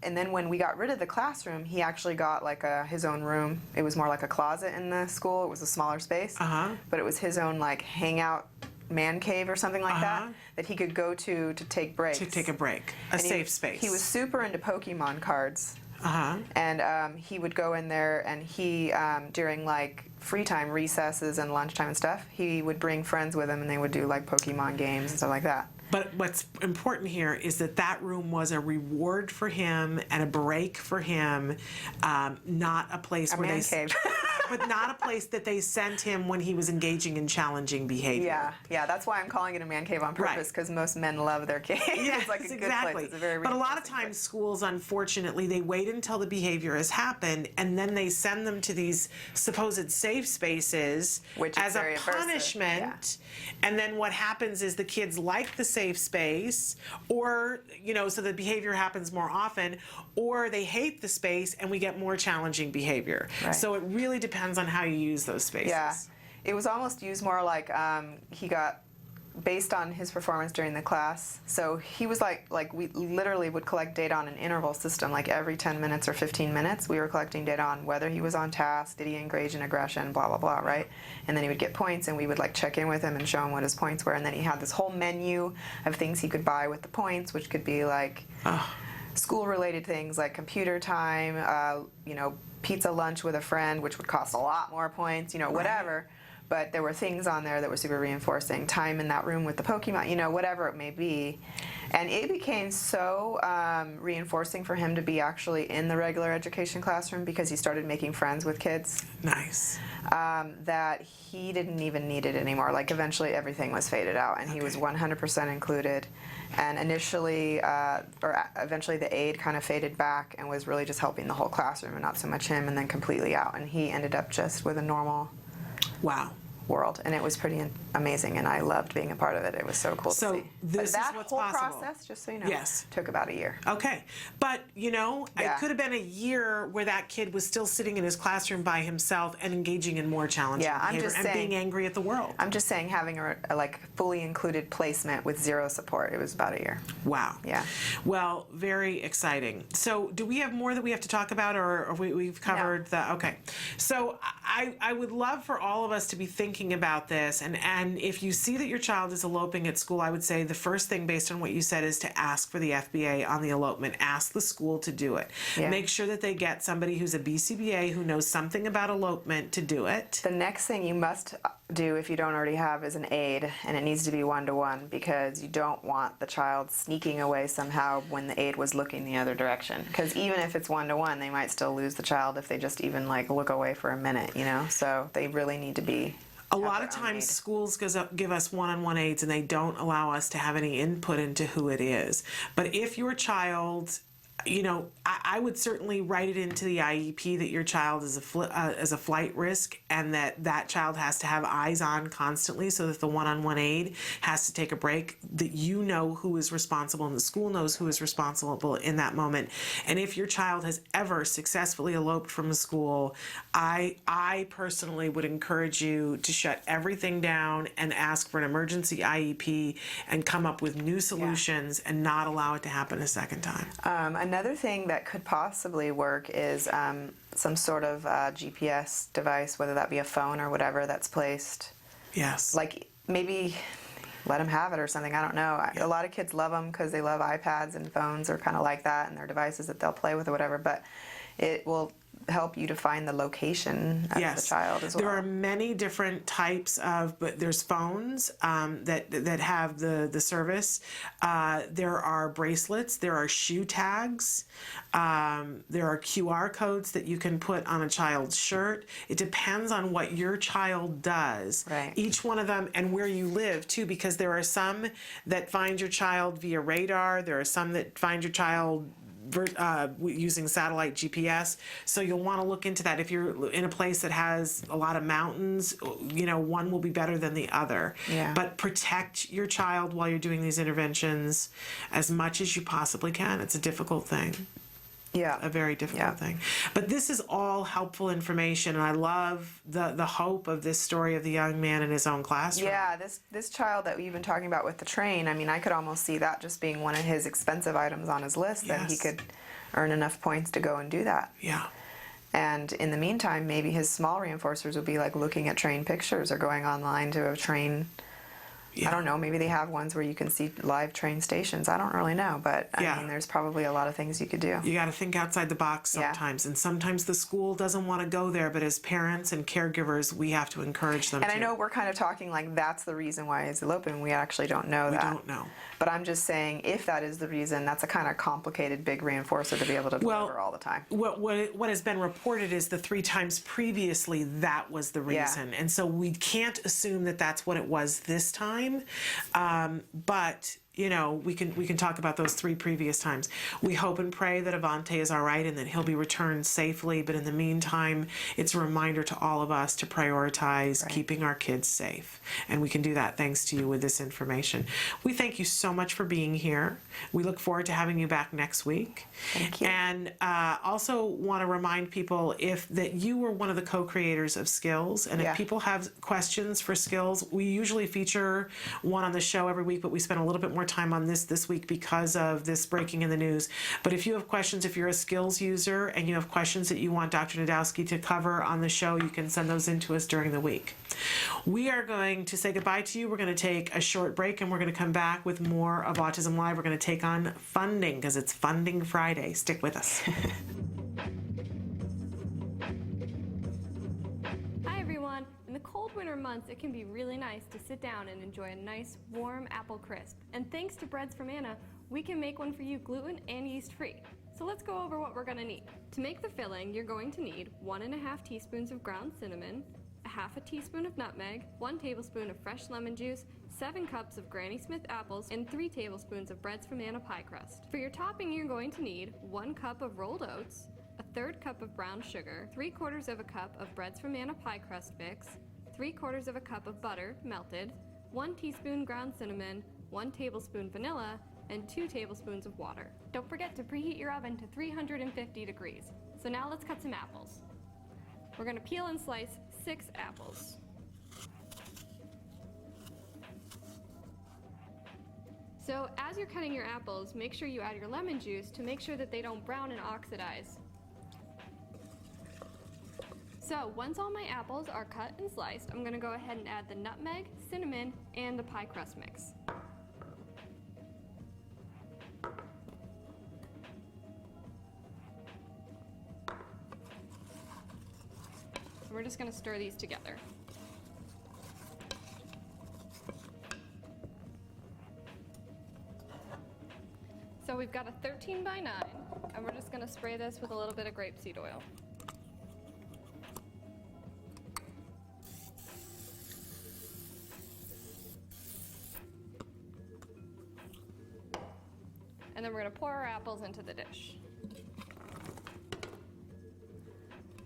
and then when we got rid of the classroom, he actually got like his own room. It was more like a closet in the school. It was a smaller space, but it was his own like hangout man cave or something like that he could go to take breaks. To take a break, a safe space. He was super into Pokemon cards. And he would go in there, and he during like free time, recesses and lunchtime and stuff, he would bring friends with him, and they would do like Pokemon games and stuff like that. But what's important here is that room was a reward for him and a break for him, not a place where cave. But not a place that they sent him when he was engaging in challenging behavior. Yeah, that's why I'm calling it a man cave on purpose, because most men love their cave. Yes, it's like a good exactly. place. It's a very but a lot of times schools, unfortunately, they wait until the behavior has happened, and then they send them to these supposed safe spaces as a punishment. And then what happens is the kids like the safe space, or, you know, so the behavior happens more often, or they hate the space and we get more challenging behavior. So it really depends on how you use those spaces. Yeah, it was almost used more like he got based on his performance during the class. So he was like we literally would collect data on an interval system, like every 10 minutes or 15 minutes we were collecting data on whether he was on task, did he engage in aggression, blah blah blah, right? And then he would get points, and we would like check in with him and show him what his points were. And then he had this whole menu of things he could buy with the points, which could be like school related things like computer time, you know, pizza lunch with a friend, which would cost a lot more points, you know, whatever. But there were things on there that were super reinforcing. Time in that room with the Pokemon, you know, whatever it may be. And it became so reinforcing for him to be actually in the regular education classroom, because he started making friends with kids. Nice. That he didn't even need it anymore. Like, eventually everything was faded out, and he was 100% included. And initially, or eventually the aide kind of faded back and was really just helping the whole classroom and not so much him, and then completely out. And he ended up just with a normal world, and it was pretty amazing, and I loved being a part of it. It was so cool to see. This but that is what's whole possible. process, just so you know, took about a year. Okay, but you know, it could have been a year where that kid was still sitting in his classroom by himself and engaging in more challenging behavior and being angry at the world. I'm just saying, having a like fully included placement with zero support, it was about a year. Wow. Yeah. Well, very exciting. So, do we have more that we have to talk about, or we've covered the? Okay. So, I would love for all of us to be thinking thinking about this, and if you see that your child is eloping at school, I would say the first thing based on what you said is to ask for the FBA on the elopement. Ask the school to do it. Yeah. Make sure that they get somebody who's a BCBA who knows something about elopement to do it. The next thing you must do, if you don't already have, is an aid, and it needs to be one-to-one, because you don't want the child sneaking away somehow when the aid was looking the other direction. Because even if it's one-to-one, they might still lose the child if they just even like look away for a minute, you know? So they really need to be. A lot of times schools give us one-on-one aids and they don't allow us to have any input into who it is. But if your child, you know, I would certainly write it into the IEP that your child is a flight risk, and that child has to have eyes on constantly, so that the one-on-one aid has to take a break, that you know who is responsible and the school knows who is responsible in that moment. And if your child has ever successfully eloped from a school, I personally would encourage you to shut everything down and ask for an emergency IEP and come up with new solutions and not allow it to happen a second time. Another thing that could possibly work is some sort of GPS device, whether that be a phone or whatever that's placed. Yes. Like maybe let them have it or something. I don't know. A lot of kids love them because they love iPads, and phones are kind of like that, and their devices that they'll play with or whatever. But it will help you to find the location of the child as well. There are many different types of, but there's phones that have the service. There are bracelets. There are shoe tags. There are QR codes that you can put on a child's shirt. It depends on what your child does. Right. Each one of them, and where you live too, because there are some that find your child via radar. There are some that find your child using satellite GPS. So you'll want to look into that. If you're in a place that has a lot of mountains, you know, one will be better than the other. Yeah. But protect your child while you're doing these interventions as much as you possibly can. It's a difficult thing. Yeah. A very difficult thing. But this is all helpful information, and I love the hope of this story of the young man in his own classroom. Yeah, this child that we've been talking about with the train, I mean, I could almost see that just being one of his expensive items on his list, that he could earn enough points to go and do that. Yeah. And in the meantime, maybe his small reinforcers would be like looking at train pictures or going online to a train. I don't know, maybe they have ones where you can see live train stations. I don't really know, but I mean, there's probably a lot of things you could do. You got to think outside the box sometimes, and sometimes the school doesn't want to go there, but as parents and caregivers, we have to encourage them. And I know we're kind of talking like that's the reason why it's eloping. We actually don't know that. We don't know. But I'm just saying, if that is the reason, that's a kind of complicated big reinforcer to be able to deliver all the time. What has been reported is the 3 times previously that was the reason, and so we can't assume that that's what it was this time. But you know, we can talk about those 3 previous times. We hope and pray that Avonte is all right and that he'll be returned safely. But in the meantime, it's a reminder to all of us to prioritize keeping our kids safe. And we can do that thanks to you with this information. We thank you so much for being here. We look forward to having you back next week. Thank you. And also want to remind people that you were one of the co-creators of Skills. And if people have questions for Skills, we usually feature one on the show every week, but we spent a little bit more time on this week because of this breaking in the news. But if you have questions, if you're a Skills user and you have questions that you want Dr. Najdowski to cover on the show, you can send those in to us during the week. We are going to say goodbye to you. We're going to take a short break, and we're going to come back with more of Autism Live. We're going to take on funding because it's Funding Friday. Stick with us. In the cold winter months, it can be really nice to sit down and enjoy a nice, warm apple crisp. And thanks to Breads from Anna, we can make one for you gluten and yeast-free. So let's go over what we're going to need. To make the filling, you're going to need 1.5 teaspoons of ground cinnamon, 1/2 teaspoon of nutmeg, 1 tablespoon of fresh lemon juice, 7 cups of Granny Smith apples, and 3 tablespoons of Breads from Anna pie crust. For your topping, you're going to need 1 cup of rolled oats, 1/3 cup of brown sugar, 3/4 of a cup of Breads from Anna pie crust mix, 3/4 of a cup of butter melted, 1 teaspoon ground cinnamon, 1 tablespoon vanilla, and 2 tablespoons of water. Don't forget to preheat your oven to 350 degrees. So now let's cut some apples. We're going to peel and slice 6 apples. So as you're cutting your apples, make sure you add your lemon juice to make sure that they don't brown and oxidize. So once all my apples are cut and sliced, I'm gonna go ahead and add the nutmeg, cinnamon, and the pie crust mix. We're just gonna stir these together. So we've got a 13 by 9, and we're just gonna spray this with a little bit of grapeseed oil. And then we're gonna pour our apples into the dish.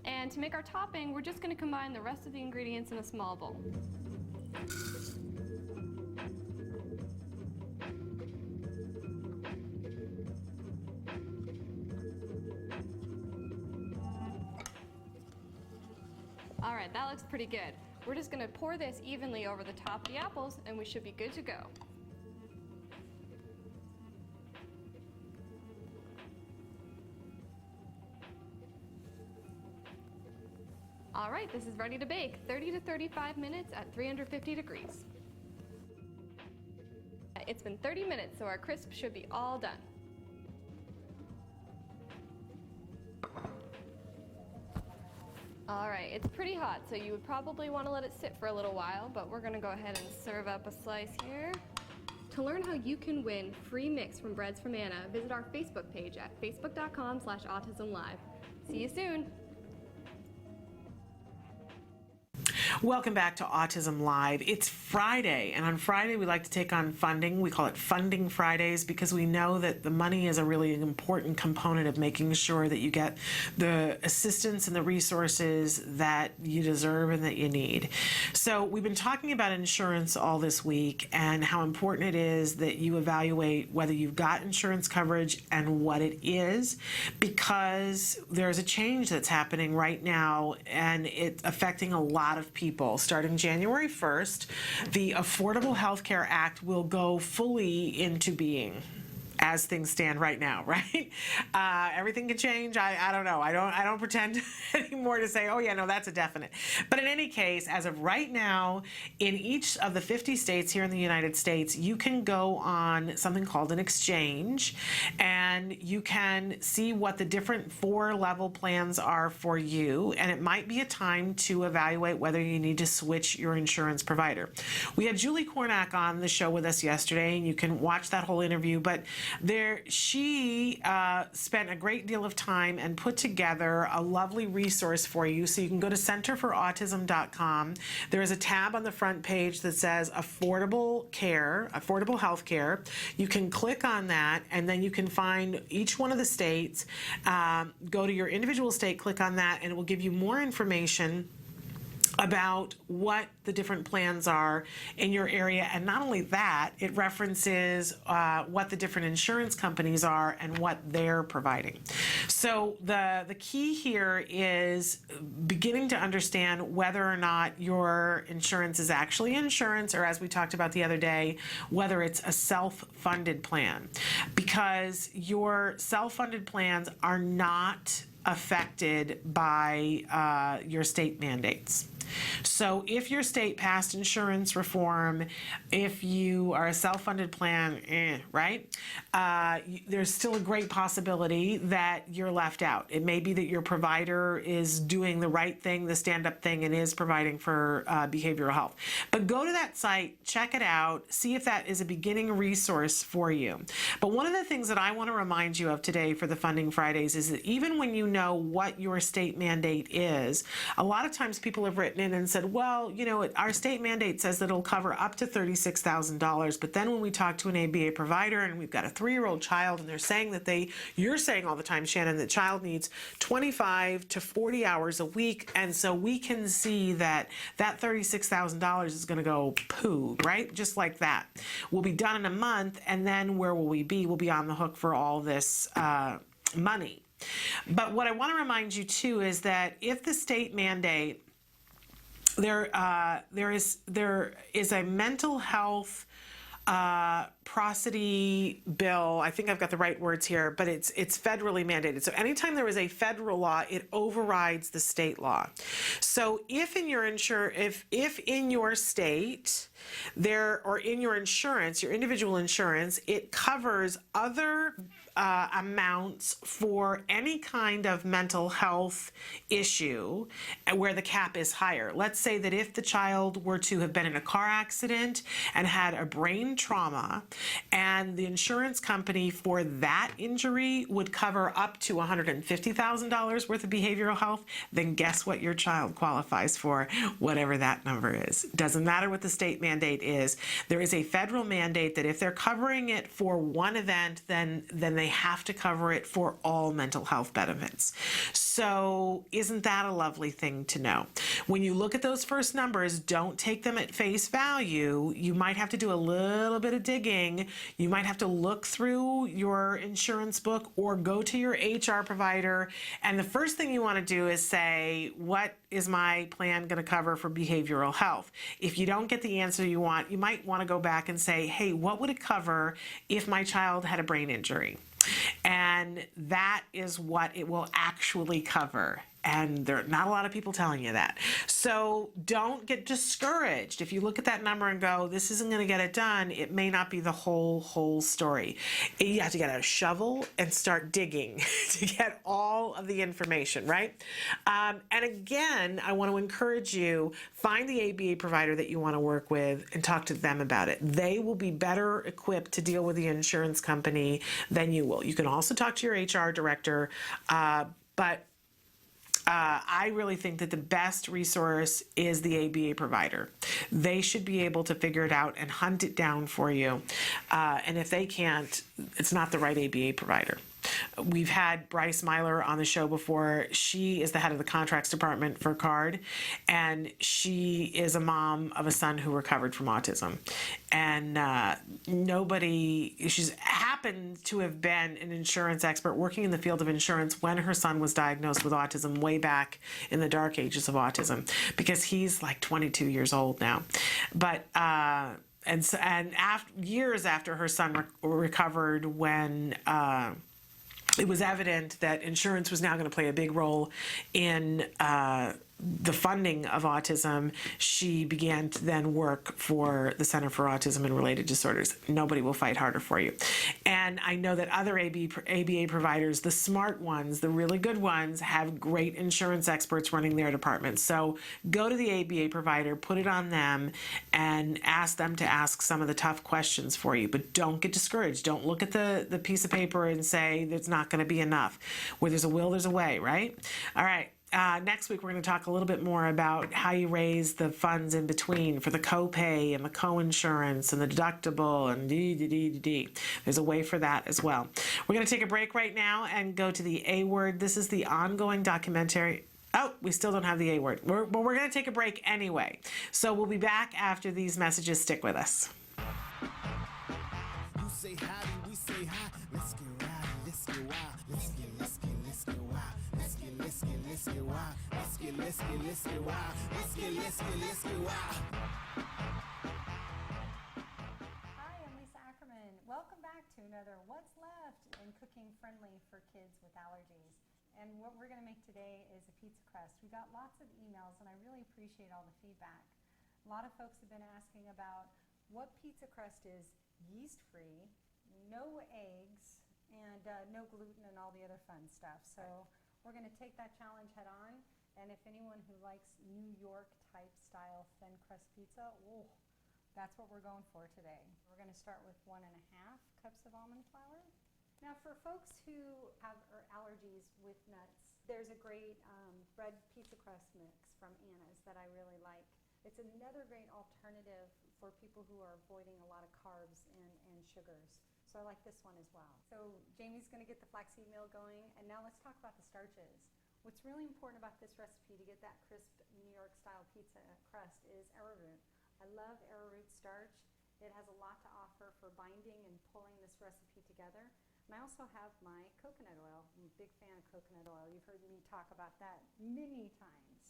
And to make our topping, we're just gonna combine the rest of the ingredients in a small bowl. All right, that looks pretty good. We're just gonna pour this evenly over the top of the apples and we should be good to go. All right, this is ready to bake, 30 to 35 minutes at 350 degrees. It's been 30 minutes, so our crisp should be all done. All right, it's pretty hot, so you would probably want to let it sit for a little while, but we're gonna go ahead and serve up a slice here. To learn how you can win free mix from Breads from Anna, visit our Facebook page at facebook.com/autism-live. See you soon. Welcome back to Autism Live. It's Friday, and on Friday we like to take on funding. We call it Funding Fridays because we know that the money is a really important component of making sure that you get the assistance and the resources that you deserve and that you need. So we've been talking about insurance all this week and how important it is that you evaluate whether you've got insurance coverage and what it is, because there's a change that's happening right now and it's affecting a lot of people. Starting January 1st, the Affordable Health Care Act will go fully into being as things stand right now, right? Everything can change. I don't know. I don't pretend anymore to say, oh yeah, no, that's a definite. But in any case, as of right now, in each of the 50 states here in the United States, you can go on something called an exchange, and you can see what the different 4-level plans are for you, and it might be a time to evaluate whether you need to switch your insurance provider. We had Julie Cornack on the show with us yesterday, and you can watch that whole interview, but she spent a great deal of time and put together a lovely resource for you. So you can go to centerforautism.com. There is a tab on the front page that says affordable health care. You can click on that, and then you can find each one of the states. Go to your individual state, click on that, and it will give you more information about what the different plans are in your area. And not only that, it references what the different insurance companies are and what they're providing. So the key here is beginning to understand whether or not your insurance is actually insurance, or as we talked about the other day, whether it's a self-funded plan. Because your self-funded plans are not affected by your state mandates. So if your state passed insurance reform, if you are a self-funded plan, right, there's still a great possibility that you're left out. It may be that your provider is doing the right thing, the stand-up thing, and is providing for behavioral health. But go to that site, check it out, see if that is a beginning resource for you. But one of the things that I want to remind you of today for the Funding Fridays is that even when you know what your state mandate is, a lot of times people have written in and said, well, you know, our state mandate says that it'll cover up to $36,000, but then when we talk to an ABA provider and we've got a 3-year-old child and they're saying that you're saying all the time, Shannon, that child needs 25 to 40 hours a week, and so we can see that $36,000 is going to go poo, right? Just like that. We'll be done in a month, and then where will we be? We'll be on the hook for all this money. But what I want to remind you too is that if the state mandate, there is a mental health prosody bill, I think I've got the right words here, but it's federally mandated. So anytime there is a federal law, it overrides the state law. So if in your if in your state there, or in your insurance, your individual insurance, it covers other amounts for any kind of mental health issue where the cap is higher. Let's say that if the child were to have been in a car accident and had a brain trauma, and the insurance company for that injury would cover up to $150,000 worth of behavioral health, then guess what your child qualifies for, whatever that number is. Doesn't matter what the state mandate is. There is a federal mandate that if they're covering it for one event, then they have to cover it for all mental health benefits. So isn't that a lovely thing to know? When you look at those first numbers, don't take them at face value. You might have to do a little bit of digging. You might have to look through your insurance book or go to your HR provider. And the first thing you want to do is say, what is my plan going to cover for behavioral health? If you don't get the answer you want, you might want to go back and say, hey, what would it cover if my child had a brain injury? And that is what it will actually cover. And there are not a lot of people telling you that. So don't get discouraged. If you look at that number and go, this isn't going to get it done, it may not be the whole story. You have to get a shovel and start digging to get all of the information, right? And again, I want to encourage you, find the ABA provider that you want to work with and talk to them about it. They will be better equipped to deal with the insurance company than you will. You can also talk to your HR director, but I really think that the best resource is the ABA provider. They should be able to figure it out and hunt it down for you. And if they can't, it's not the right ABA provider. We've had Bryce Myler on the show before. She is the head of the contracts department for CARD, and she is a mom of a son who recovered from autism. And she's happened to have been an insurance expert working in the field of insurance when her son was diagnosed with autism way back in the dark ages of autism, because he's like 22 years old now. But years after her son recovered, when it was evident that insurance was now going to play a big role in the funding of autism, she began to then work for the Center for Autism and Related Disorders. Nobody will fight harder for you. And I know that other ABA providers, the smart ones, the really good ones, have great insurance experts running their departments. So go to the ABA provider, put it on them, and ask them to ask some of the tough questions for you. But don't get discouraged. Don't look at the piece of paper and say it's not going to be enough. Where there's a will, there's a way, right? All right. Next week, we're going to talk a little bit more about how you raise the funds in between for the copay and the co-insurance and the deductible and There's a way for that as well. We're going to take a break right now and go to the A word. This is the ongoing documentary. Oh, we still don't have the A word. But we're going to take a break anyway. So we'll be back after these messages. Stick with us. You say howdy, we say hi. Let's get rowdy, let's get wild. Let's get wild. Let's get wild. Let's get wild. Let's get wild. Hi, I'm Lisa Ackerman. Welcome back to another What's Left in Cooking Friendly for Kids with Allergies. And what we're going to make today is a pizza crust. We got lots of emails, and I really appreciate all the feedback. A lot of folks have been asking about what pizza crust is yeast-free, no eggs, and no gluten and all the other fun stuff. So we're going to take that challenge head on. And if anyone who likes New York type style thin crust pizza, that's what we're going for today. We're going to start with 1.5 cups of almond flour. Now for folks who have allergies with nuts, there's a great bread pizza crust mix from Anna's that I really like. It's another great alternative for people who are avoiding a lot of carbs and sugars. So I like this one as well. So Jamie's going to get the flaxseed meal going, and now let's talk about the starches. What's really important about this recipe to get that crisp New York style pizza crust is arrowroot. I love arrowroot starch. It has a lot to offer for binding and pulling this recipe together. And I also have my coconut oil. I'm a big fan of coconut oil. You've heard me talk about that many times.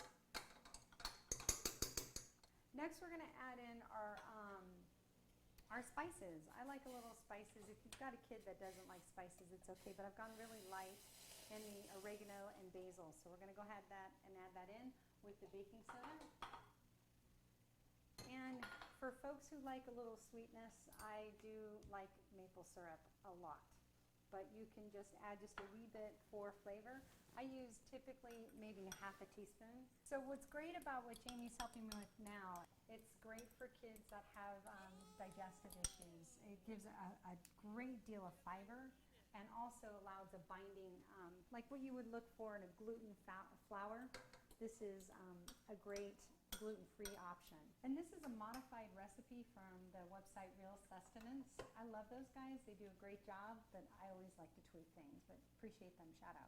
Next, we're going to add in our Our spices. I like a little spices. If you've got a kid that doesn't like spices, it's okay, but I've gone really light in the oregano and basil. So we're going to go ahead and add that in with the baking soda. And for folks who like a little sweetness, I do like maple syrup a lot. But you can just add just a wee bit for flavor. I use typically maybe half a teaspoon. So what's great about what Jamie's helping me with now, it's great for kids that have digestive issues. It gives a great deal of fiber and also allows a binding, like what you would look for in a gluten flour. This is a great gluten-free option. And this is a modified recipe from the website Real Sustenance. I love those guys. They do a great job, but I always like to tweak things, but appreciate them. Shout out.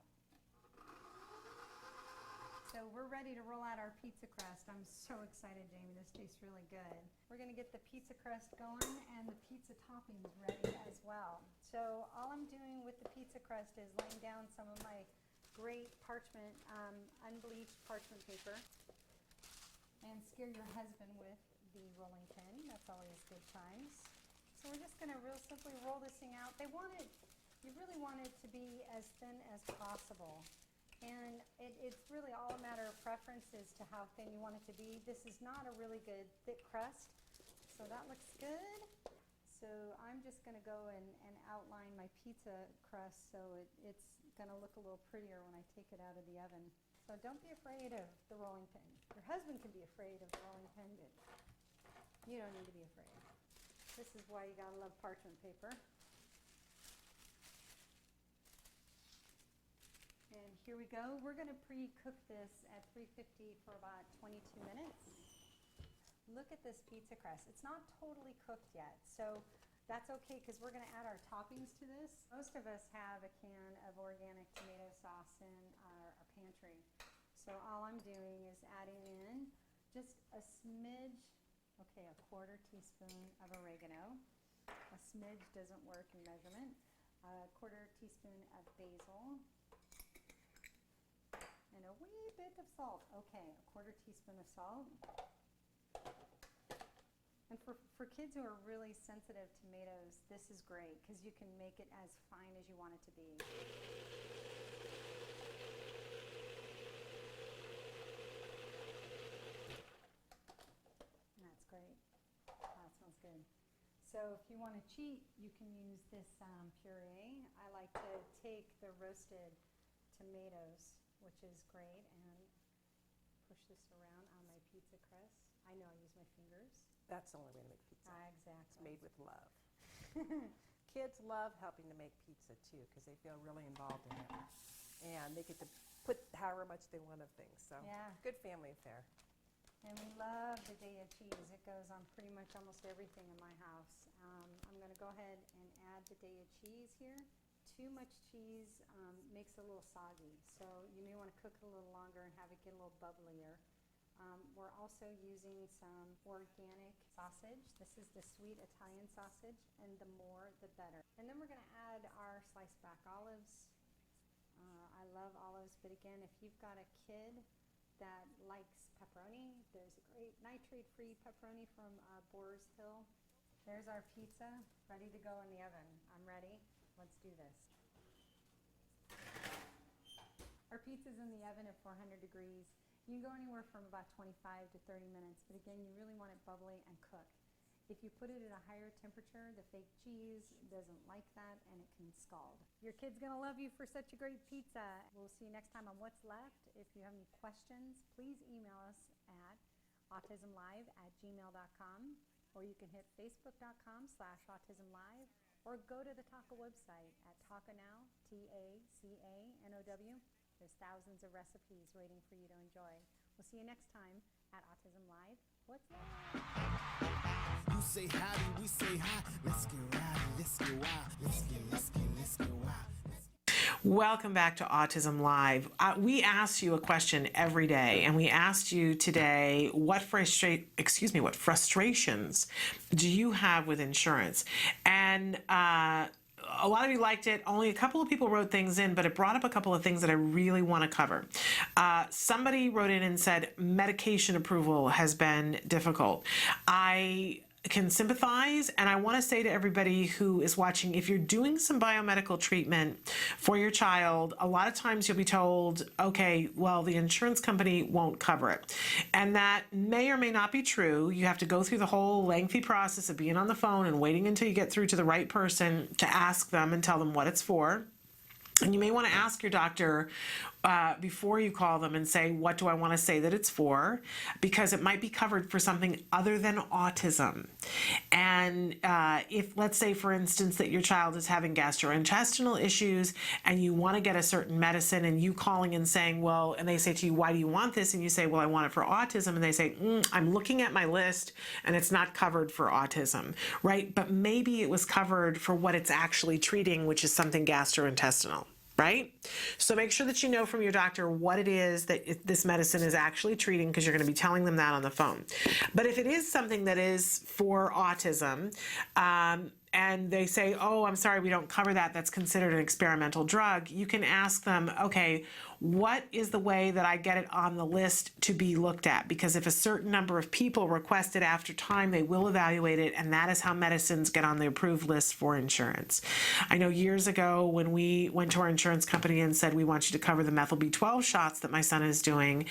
So we're ready to roll out our pizza crust. I'm so excited, Jamie. This tastes really good. We're going to get the pizza crust going and the pizza toppings ready as well. So all I'm doing with the pizza crust is laying down some of my great parchment, unbleached parchment paper. And scare your husband with the rolling pin. That's always good times. So we're just going to real simply roll this thing out. You really want it to be as thin as possible. And it's really all a matter of preference as to how thin you want it to be. This is not a really good thick crust, so that looks good. So I'm just going to go and outline my pizza crust so it's going to look a little prettier when I take it out of the oven. So don't be afraid of the rolling pin. Your husband can be afraid of the rolling pin, but you don't need to be afraid. This is why you gotta love parchment paper. And here we go. We're gonna pre-cook this at 350 for about 22 minutes. Look at this pizza crust. It's not totally cooked yet, so that's okay because we're gonna add our toppings to this. Most of us have a can of organic tomato sauce in our pantry. So all I'm doing is adding in just a smidge, okay, a quarter teaspoon of oregano. A smidge doesn't work in measurement. A quarter teaspoon of basil. And a wee bit of salt. Okay, a quarter teaspoon of salt. And for kids who are really sensitive to tomatoes, this is great because you can make it as fine as you want it to be. And that's great. That smells good. So if you want to cheat, you can use this puree. I like to take the roasted tomatoes, which is great, and push this around on my pizza crust. I know I use my fingers. That's the only way to make pizza. Exactly. It's made with love. Kids love helping to make pizza too because they feel really involved in it. And they get to put however much they want of things. So yeah. Good family affair. And we love the Daya cheese. It goes on pretty much almost everything in my house. I'm going to go ahead and add the Daya cheese here. Too much cheese makes it a little soggy. So you may want to cook it a little longer and have it get a little bubblier. We're also using some organic sausage. This is the sweet Italian sausage, and the more, the better. And then we're going to add our sliced back olives. I love olives, but again, if you've got a kid that likes pepperoni, there's a great nitrate-free pepperoni from Boar's Hill. There's our pizza, ready to go in the oven. I'm ready. Let's do this. Our pizza's in the oven at 400 degrees. You can go anywhere from about 25 to 30 minutes, but again, you really want it bubbly and cooked. If you put it at a higher temperature, the fake cheese doesn't like that and it can scald. Your kid's gonna love you for such a great pizza. We'll see you next time on What's Left. If you have any questions, please email us at autismlive@gmail.com, or you can hit facebook.com/autismlive, or go to the TACA website at TACANOW, TACANOW. There's thousands of recipes waiting for you to enjoy. We'll see you next time at Autism Live. What's Left? You say howdy, we say hi. Let's get rowdy, let's get wild. Let's get wild. Welcome back to Autism Live. We ask you a question every day, and we asked you today, what frustrations do you have with insurance? And a lot of you liked it. Only a couple of people wrote things in, but it brought up a couple of things that I really want to cover. Somebody wrote in and said medication approval has been difficult. I can sympathize, and I want to say to everybody who is watching, if you're doing some biomedical treatment for your child, a lot of times you'll be told, okay, well, the insurance company won't cover it. And that may or may not be true. You have to go through the whole lengthy process of being on the phone and waiting until you get through to the right person to ask them and tell them what it's for. And you may want to ask your doctor before you call them and say, what do I want to say that it's for? Because it might be covered for something other than autism. And if, let's say, for instance, that your child is having gastrointestinal issues and you want to get a certain medicine, and you calling and saying, well, and they say to you, why do you want this? And you say, well, I want it for autism. And they say, I'm looking at my list and it's not covered for autism, right? But maybe it was covered for what it's actually treating, which is something gastrointestinal. Right? So make sure that you know from your doctor what it is that this medicine is actually treating, because you're going to be telling them that on the phone. But if it is something that is for autism, and they say, oh, I'm sorry, we don't cover that, that's considered an experimental drug, you can ask them, okay, what is the way that I get it on the list to be looked at? Because if a certain number of people request it after time, they will evaluate it, and that is how medicines get on the approved list for insurance. I know years ago when we went to our insurance company and said, we want you to cover the methyl B12 shots that my son is doing,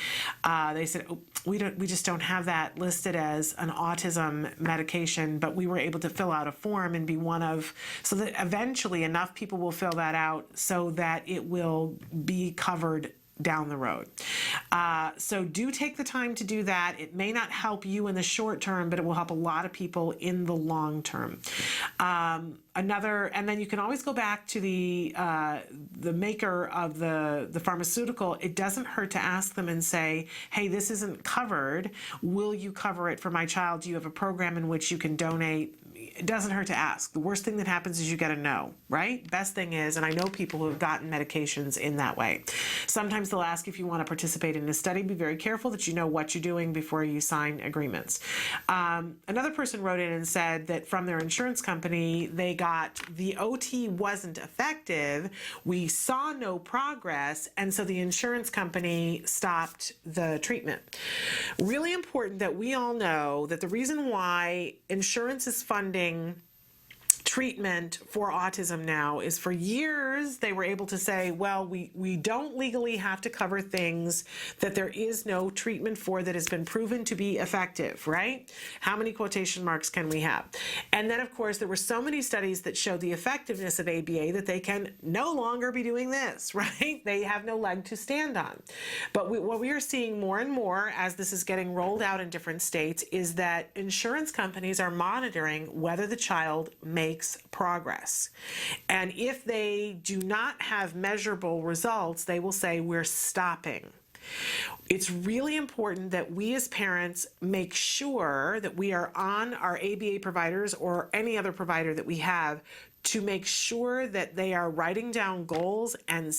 they said, oh, we just don't have that listed as an autism medication, but we were able to fill out a form and be one of, so that eventually enough people will fill that out so that it will be covered down the road. So do take the time to do that. It may not help you in the short term, but it will help a lot of people in the long term. And then you can always go back to the maker of the pharmaceutical. It doesn't hurt to ask them and say, hey, this isn't covered. Will you cover it for my child? Do you have a program in which you can donate? It doesn't hurt to ask. The worst thing that happens is you get a no, right? Best thing is, and I know people who have gotten medications in that way. Sometimes they'll ask if you want to participate in a study. Be very careful that you know what you're doing before you sign agreements. Another person wrote in and said that from their insurance company, they got the OT wasn't effective. We saw no progress, and so the insurance company stopped the treatment. Really important that we all know that the reason why insurance is funding treatment for autism now is, for years they were able to say, well, we don't legally have to cover things that there is no treatment for that has been proven to be effective, right? How many quotation marks can we have? And then, of course, there were so many studies that showed the effectiveness of ABA that they can no longer be doing this, right? They have no leg to stand on. But what we are seeing more and more as this is getting rolled out in different states is that insurance companies are monitoring whether the child makes progress. And if they do not have measurable results, they will say, we're stopping. It's really important that we as parents make sure that we are on our ABA providers or any other provider that we have to make sure that they are writing down goals and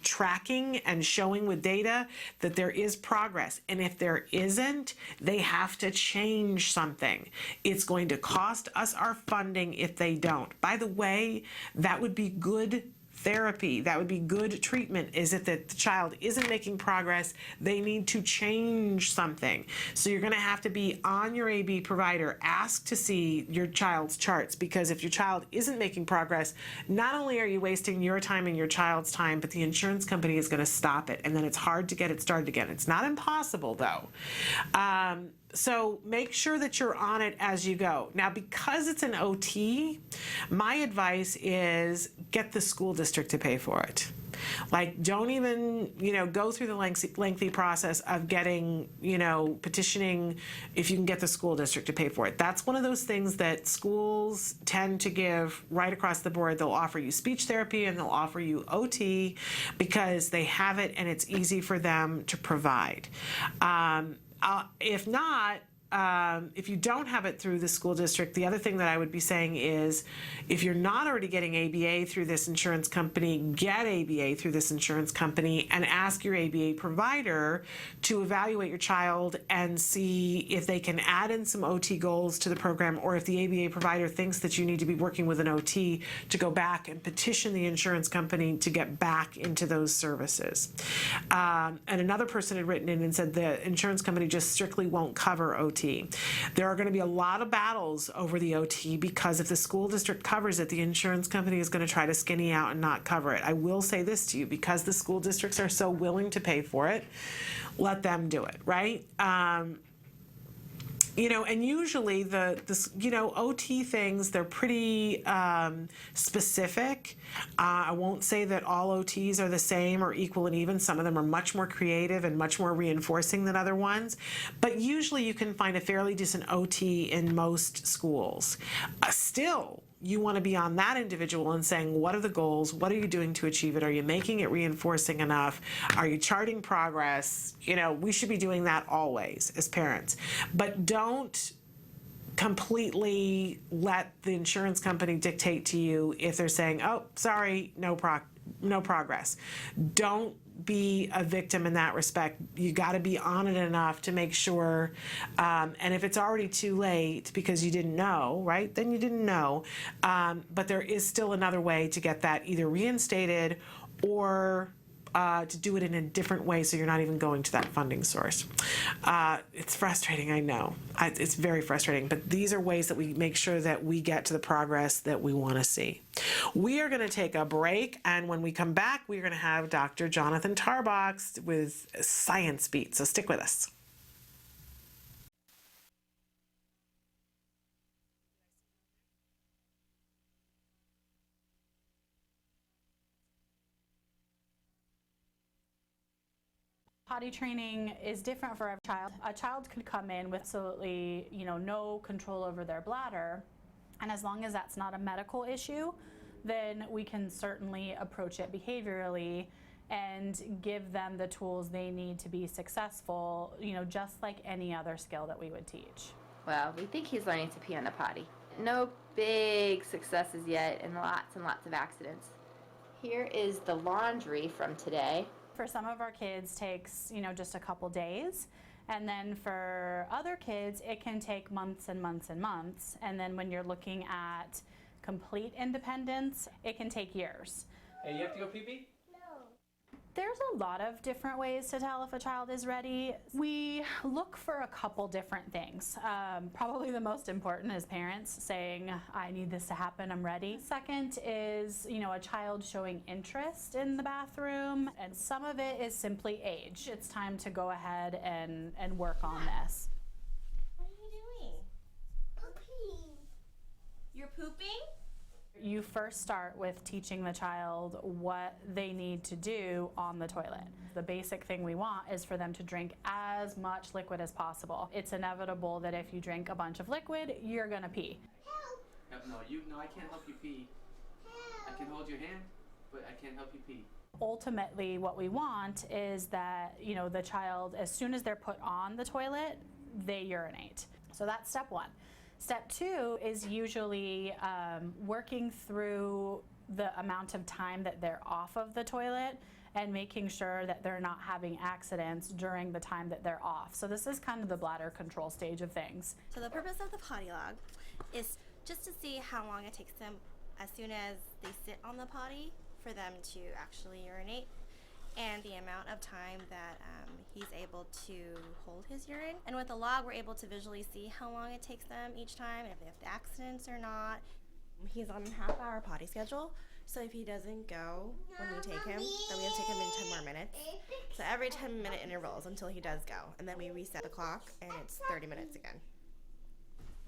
tracking and showing with data that there is progress. And if there isn't, they have to change something. It's going to cost us our funding if they don't. By the way, that would be good therapy. That would be good treatment. Is it that the child isn't making progress? They need to change something. So you're going to have to be on your AB provider, ask to see your child's charts, because if your child isn't making progress, not only are you wasting your time and your child's time, but the insurance company is going to stop it, and then it's hard to get it started again. It's not impossible, though. So make sure that you're on it as you go. Now, because it's an OT, my advice is get the school district to pay for it. Like, don't even, go through the lengthy process of getting, petitioning if you can get the school district to pay for it. That's one of those things that schools tend to give right across the board. They'll offer you speech therapy and they'll offer you OT because they have it and it's easy for them to provide. If not, if you don't have it through the school district, the other thing that I would be saying is, if you're not already getting ABA through this insurance company, get ABA through this insurance company and ask your ABA provider to evaluate your child and see if they can add in some OT goals to the program, or if the ABA provider thinks that you need to be working with an OT, to go back and petition the insurance company to get back into those services. And another person had written in and said the insurance company just strictly won't cover OT. OT. There are going to be a lot of battles over the OT because if the school district covers it, the insurance company is going to try to skinny out and not cover it. I will say this to you, because the school districts are so willing to pay for it, let them do it, right? And usually OT things, they're pretty specific. I won't say that all OTs are the same or equal and even. Some of them are much more creative and much more reinforcing than other ones. But usually you can find a fairly decent OT in most schools. Still, you want to be on that individual and saying, what are the goals? What are you doing to achieve it? Are you making it reinforcing enough? Are you charting progress? We should be doing that always as parents. But don't completely let the insurance company dictate to you if they're saying, oh, sorry, no progress. Don't be a victim in that respect. You got to be on it enough to make sure, and if it's already too late because you didn't know, right, then you didn't know, but there is still another way to get that either reinstated or to do it in a different way so you're not even going to that funding source. It's frustrating, I know. It's very frustrating, but these are ways that we make sure that we get to the progress that we want to see. We are going to take a break, and when we come back, we're going to have Dr. Jonathon Tarbox with Science Beat, so stick with us. Potty training is different for every child. A child could come in with absolutely, no control over their bladder, and as long as that's not a medical issue, then we can certainly approach it behaviorally and give them the tools they need to be successful, just like any other skill that we would teach. Well, we think he's learning to pee on the potty. No big successes yet, and lots of accidents. Here is the laundry from today. For some of our kids takes, just a couple days. And then for other kids, it can take months and months and months. And then when you're looking at complete independence, it can take years. Hey, you have to go pee-pee? There's a lot of different ways to tell if a child is ready. We look for a couple different things. Probably the most important is parents saying, I need this to happen, I'm ready. Second is, a child showing interest in the bathroom, and some of it is simply age. It's time to go ahead and work on this. What are you doing? Pooping. You're pooping? You first start with teaching the child what they need to do on the toilet. The basic thing we want is for them to drink as much liquid as possible. It's inevitable that if you drink a bunch of liquid, you're gonna pee. No, I can't help you pee. I can hold your hand, but I can't help you pee. Ultimately, what we want is that, the child, as soon as they're put on the toilet, they urinate. So that's step one. Step two is usually working through the amount of time that they're off of the toilet and making sure that they're not having accidents during the time that they're off. So this is kind of the bladder control stage of things. So the purpose of the potty log is just to see how long it takes them as soon as they sit on the potty for them to actually urinate, and the amount of time that he's able to hold his urine. And with the log, we're able to visually see how long it takes them each time, and if they have accidents or not. He's on a half-hour potty schedule, so if he doesn't go when we take him, then we have to take him in 10 more minutes. So every 10-minute intervals until he does go, and then we reset the clock, and it's 30 minutes again.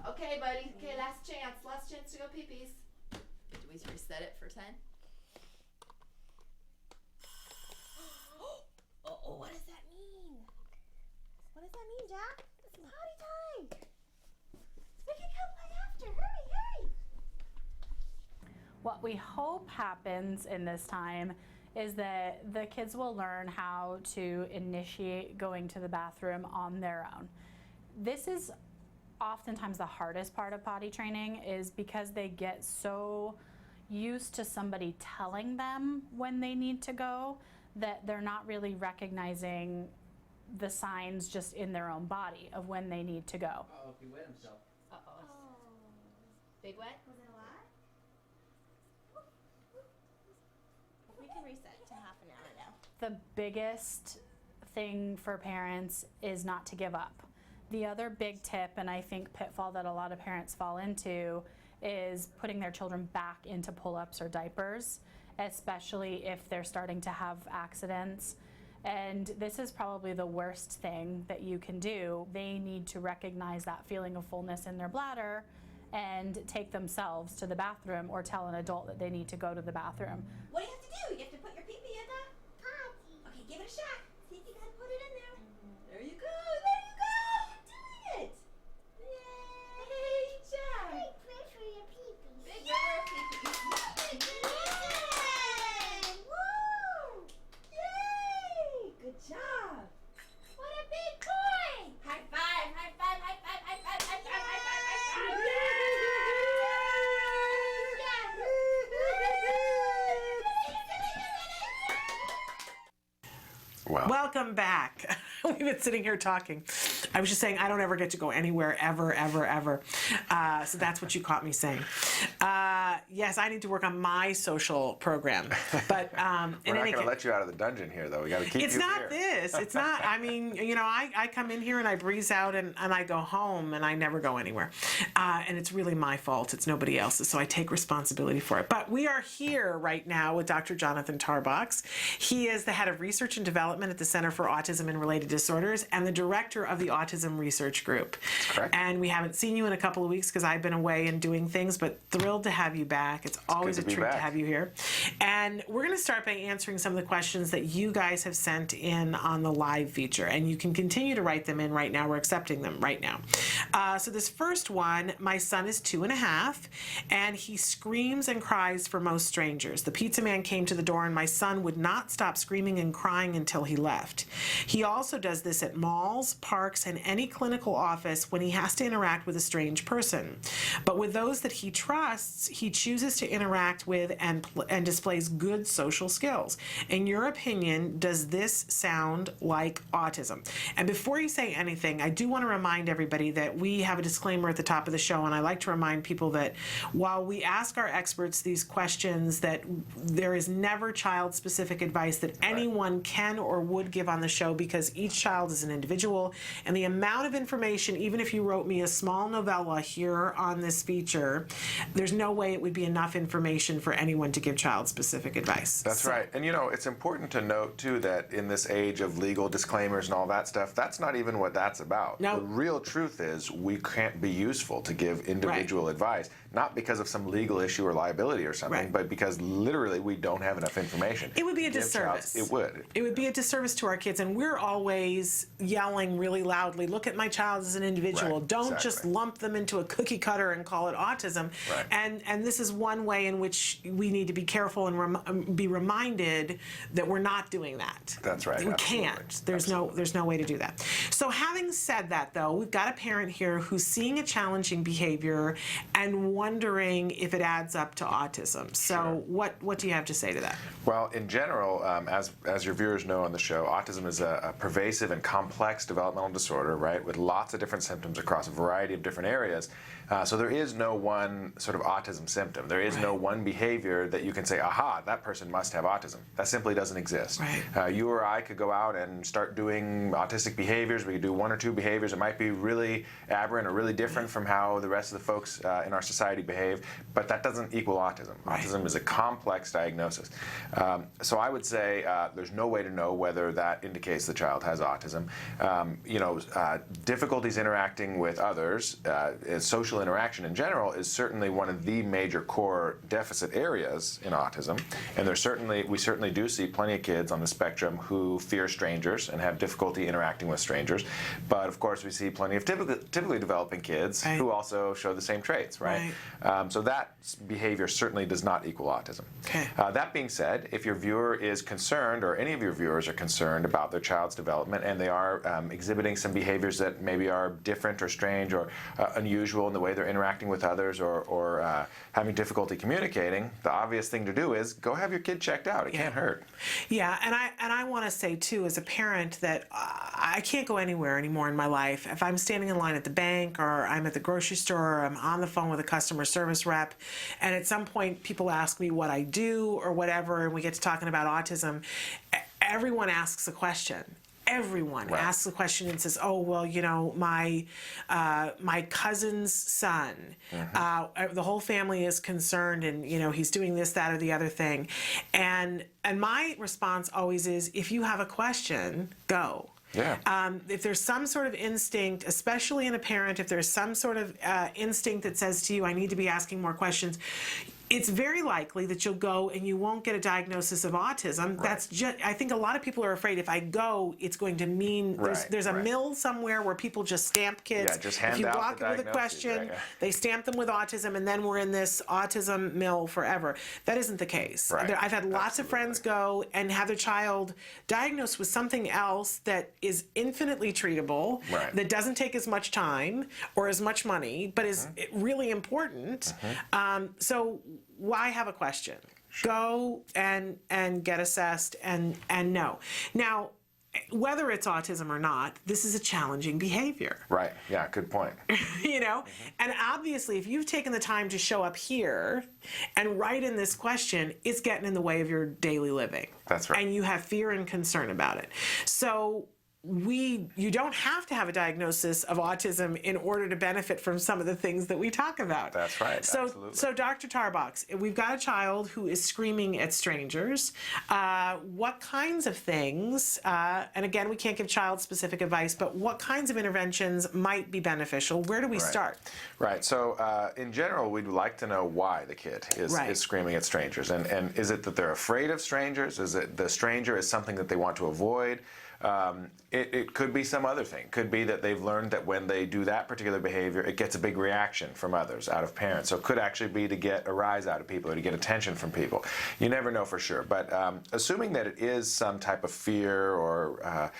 Okay, buddy. Okay, last chance to go pee-pees. Do we reset it for 10? Oh, what does that mean? What does that mean, Jack? It's potty time! We can come play after. Hurry! What we hope happens in this time is that the kids will learn how to initiate going to the bathroom on their own. This is oftentimes the hardest part of potty training, is because they get so used to somebody telling them when they need to go that they're not really recognizing the signs just in their own body of when they need to go. Uh-oh, he wet himself. Uh-oh. Big wet? Was it a lot? We can reset to half an hour now. The biggest thing for parents is not to give up. The other big tip, and I think pitfall that a lot of parents fall into, is putting their children back into pull-ups or diapers, especially if they're starting to have accidents. And this is probably the worst thing that you can do. They need to recognize that feeling of fullness in their bladder and take themselves to the bathroom or tell an adult that they need to go to the bathroom. What do you have to do? You have to put your pee-pee in the potty. Okay, give it a shot. See if you can put it in there. There you go. There you go. You're doing it. Yay, job. Big prayer for your pee-pee. Big prayer for your pee-pee. Yay! Woo! Yay! Good job. What a big boy. High five, high five, high five, high five, high five, high five, high five. Wow. Welcome back. We've been sitting here talking. I was just saying I don't ever get to go anywhere, ever, ever, ever. So that's what you caught me saying. Yes, I need to work on my social program. But we're not going to let you out of the dungeon here, though. We got to keep you here. It's not this. It's not. I mean, you know, I come in here and I breeze out and I go home and I never go anywhere. And it's really my fault. It's nobody else's. So I take responsibility for it. But we are here right now with Dr. Jonathon Tarbox. He is the head of research and development at the Center for Autism and Related Disorders and the director of the Autism Research Group. That's correct. And we haven't seen you in a couple of weeks because I've been away and doing things, but thrilled to have you back. It's always a treat to have you here. And we're going to start by answering some of the questions that you guys have sent in on the live feature. And you can continue to write them in right now. We're accepting them right now. So this first one, my son is 2.5, and he screams and cries for most strangers. The pizza man came to the door, and my son would not stop screaming and crying until he left. He also does this at malls, parks, and any clinical office when he has to interact with a strange person. But with those that he trusts, he chooses to interact with and displays good social skills. In your opinion, does this sound like autism? And before you say anything, I do want to remind everybody that we have a disclaimer at the top of the show, and I like to remind people that while we ask our experts these questions, that there is never child-specific advice that anyone can or would give on the show, because each child is an individual, and the amount of information, even if you wrote me a small novella here on this feature, there's no way it would be enough information for anyone to give child-specific advice. That's right. And you know, it's important to note too that in this age of legal disclaimers and all that stuff, that's not even what that's about. No. The real truth is we can't be useful to give individual advice, not because of some legal issue or liability or something, but because literally we don't have enough information. It would be a disservice. It would. It would be a disservice to our kids, and we're always yelling really loudly, look at my child as an individual. Right, Don't just lump them into a cookie cutter and call it autism. Right. And this is one way in which we need to be careful and be reminded that we're not doing that. That's right. We can't. There's no way to do that. So having said that, though, we've got a parent here who's seeing a challenging behavior and wondering if it adds up to autism. So what do you have to say to that? Well, in general, as your viewers know on the show, autism is a pervasive and complex developmental disorder, right, with lots of different symptoms across a variety of different areas. So there is no one sort of autism symptom. There is no one behavior that you can say, aha, that person must have autism. That simply doesn't exist. Right. You or I could go out and start doing autistic behaviors. We could do 1 or 2 behaviors. It might be really aberrant or really different from how the rest of the folks in our society behave, but that doesn't equal autism. Right. Autism is a complex diagnosis. So I would say there's no way to know whether that indicates the child has autism. Difficulties interacting with others, social interaction in general, is certainly one of the major core deficit areas in autism. And we certainly do see plenty of kids on the spectrum who fear strangers and have difficulty interacting with strangers. But of course, we see plenty of typically developing kids who also show the same traits, right? So that behavior certainly does not equal autism. Okay. That being said, if your viewer is concerned, or any of your viewers are concerned about their child's development, and they are exhibiting some behaviors that maybe are different or strange or unusual in the way they're interacting with others, or having difficulty communicating, the obvious thing to do is go have your kid checked out. It can't hurt. Yeah, and I want to say too, as a parent, that I can't go anywhere anymore in my life. If I'm standing in line at the bank, or I'm at the grocery store, or I'm on the phone with a customer service rep, and at some point people ask me what I do or whatever, and we get to talking about autism, everyone asks a question. everyone asks a question and says, oh, well, you know, my cousin's son, the whole family is concerned, and, you know, he's doing this, that, or the other thing. And my response always is, if you have a question, go. Yeah. If there's some sort of instinct, especially in a parent, if there's some sort of instinct that says to you, I need to be asking more questions, it's very likely that you'll go and you won't get a diagnosis of autism. Right. That's just, I think a lot of people are afraid if I go, it's going to mean there's a mill somewhere where people just stamp kids. Yeah, just hand if you out walk the in with a question, right. they stamp them with autism, and then we're in this autism mill forever. That isn't the case. Right. I've had lots of friends go and have their child diagnosed with something else that is infinitely treatable, that doesn't take as much time or as much money, but is really important. So why have a question? Go and get assessed and know. Now, whether it's autism or not, this is a challenging behavior. Right. Yeah, good point. You know? And obviously, if you've taken the time to show up here and write in this question, it's getting in the way of your daily living. That's right. And you have fear and concern about it. So you don't have to have a diagnosis of autism in order to benefit from some of the things that we talk about. That's right. Absolutely. So Dr. Tarbox, we've got a child who is screaming at strangers. What kinds of things, and again, we can't give child-specific advice, but what kinds of interventions might be beneficial? Where do we start? Right. So in general, we'd like to know why the kid is screaming at strangers. And is it that they're afraid of strangers? Is it the stranger is something that they want to avoid? It could be some other thing. It could be that they've learned that when they do that particular behavior, it gets a big reaction from others, out of parents. So it could actually be to get a rise out of people or to get attention from people. You never know for sure. But assuming that it is some type of fear or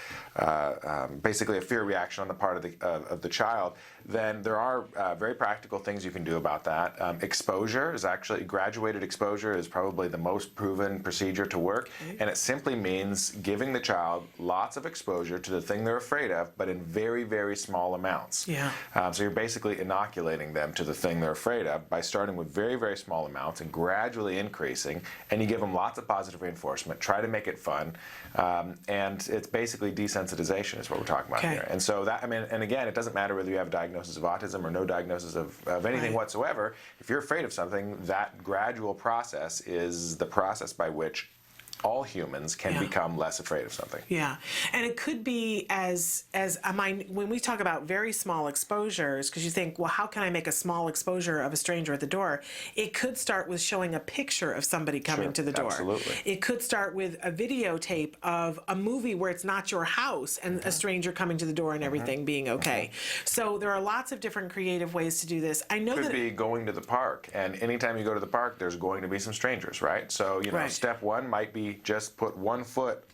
basically a fear reaction on the part of the child, then there are very practical things you can do about that. Exposure is actually, graduated exposure is probably the most proven procedure to work. And it simply means giving the child lots of exposure to the thing they're afraid of, but in very, very small amounts. Yeah. So you're basically inoculating them to the thing they're afraid of by starting with very, very small amounts and gradually increasing. And you give them lots of positive reinforcement. Try to make it fun. And it's basically desensitization is what we're talking about here. And so that, I mean, and again, it doesn't matter whether you have a diagnosis of autism or no diagnosis of anything whatsoever. If you're afraid of something, that gradual process is the process by which all humans can become less afraid of something. Yeah, and it could be as when we talk about very small exposures, because you think, well, how can I make a small exposure of a stranger at the door? It could start with showing a picture of somebody coming to the door. Absolutely. It could start with a videotape of a movie where it's not your house and a stranger coming to the door and everything being okay. So there are lots of different creative ways to do this. I know that it could be going to the park, and anytime you go to the park, there's going to be some strangers, right? So you know, step one might be just put 1 foot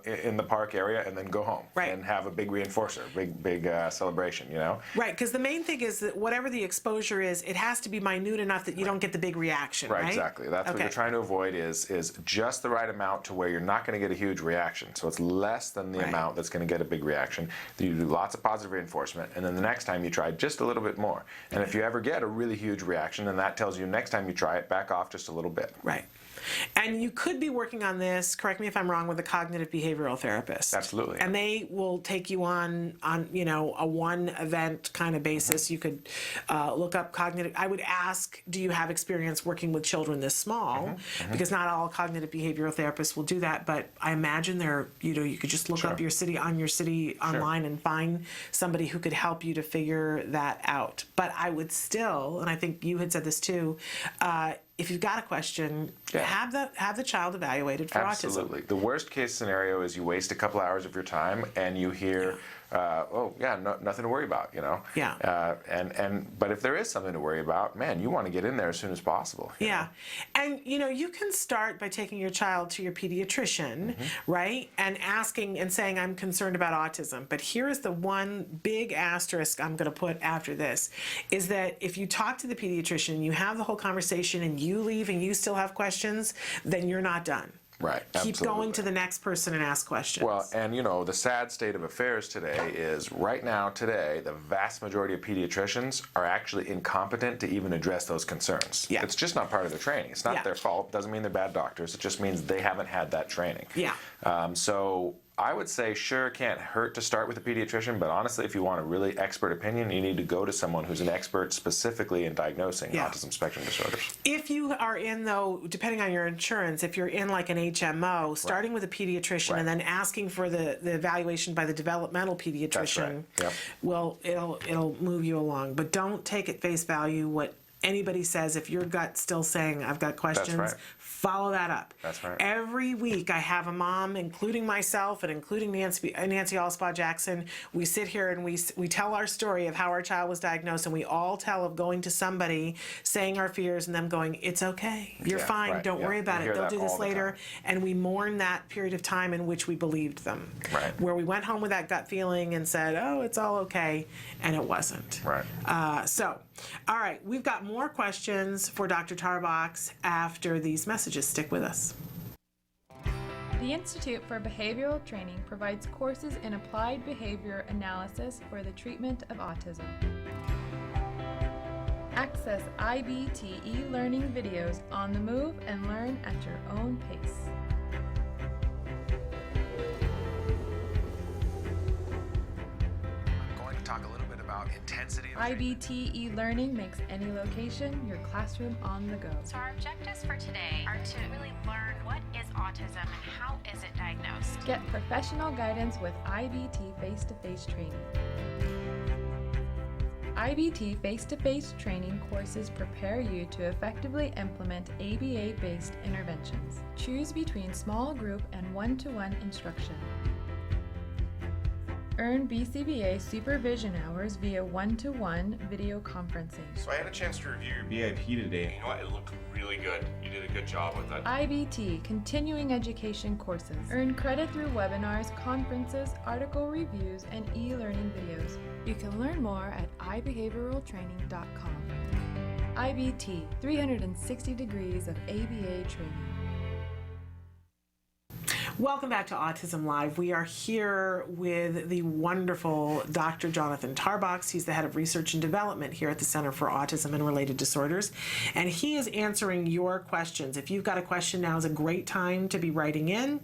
in the park area and then go home and have a big reinforcer, big celebration, you know? Right, because the main thing is that whatever the exposure is, it has to be minute enough that you don't get the big reaction, right? Exactly. That's what you're trying to avoid is just the right amount to where you're not going to get a huge reaction. So it's less than the amount that's going to get a big reaction. You do lots of positive reinforcement, and then the next time you try just a little bit more. And if you ever get a really huge reaction, then that tells you next time you try it, back off just a little bit. Right. And you could be working on this, correct me if I'm wrong, with a cognitive behavioral therapist. Absolutely. And they will take you on you know, a one event kind of basis. You could look up cognitive. I would ask, do you have experience working with children this small? Because not all cognitive behavioral therapists will do that, but I imagine you could just look up your city online and find somebody who could help you to figure that out. But I would still, and I think you had said this too, if you've got a question, have the child evaluated for autism. Absolutely. The worst case scenario is you waste a couple hours of your time and you hear, nothing to worry about, you know? Yeah. But if there is something to worry about, man, you want to get in there as soon as possible. Yeah. And, you know, you can start by taking your child to your pediatrician, right? And asking and saying, I'm concerned about autism. But here is the one big asterisk I'm going to put after this, is that if you talk to the pediatrician, you have the whole conversation and you leave and you still have questions, then you're not done. Right. Keep going to the next person and ask questions. Well, and you know, the sad state of affairs today is right now, today, the vast majority of pediatricians are actually incompetent to even address those concerns. Yeah. It's just not part of their training. It's not their fault. Doesn't mean they're bad doctors. It just means they haven't had that training. Yeah. So I would say, sure, it can't hurt to start with a pediatrician, but honestly, if you want a really expert opinion, you need to go to someone who's an expert specifically in diagnosing autism spectrum disorders. If you are in, though, depending on your insurance, if you're in like an HMO, starting with a pediatrician and then asking for the evaluation by the developmental pediatrician, it'll move you along. But don't take at face value what anybody says. If your gut's still saying, I've got questions, follow that up. That's right. Every week I have a mom, including myself and including Nancy Allspaw Jackson, we sit here and we tell our story of how our child was diagnosed, and we all tell of going to somebody, saying our fears, and them going, it's okay, you're fine, don't worry about it, they'll do this later. And we mourn that period of time in which we believed them. Where we went home with that gut feeling and said, oh, it's all okay, and it wasn't. All right, we've got more questions for Dr. Tarbox after these messages. Stick with us. The Institute for Behavioral Training provides courses in applied behavior analysis for the treatment of autism. Access IBT e-learning videos on the move and learn at your own pace. I'm going to talk a little bit about intensity. IBT e-learning makes any location your classroom on the go. So our objectives for today are to really learn what is autism and how is it diagnosed. Get professional guidance with IBT face-to-face training. IBT face-to-face training courses prepare you to effectively implement ABA-based interventions. Choose between small group and one-to-one instruction. Earn BCBA supervision hours via one-to-one video conferencing. So I had a chance to review your BIP today. You know what? It looked really good. You did a good job with that. IBT continuing education courses. Earn credit through webinars, conferences, article reviews, and e-learning videos. You can learn more at ibehavioraltraining.com. IBT, 360 degrees of ABA training. Welcome back to Autism Live. We are here with the wonderful Dr. Jonathon Tarbox. He's the head of research and development here at the Center for Autism and Related Disorders, and he is answering your questions. If you've got a question, now is a great time to be writing in.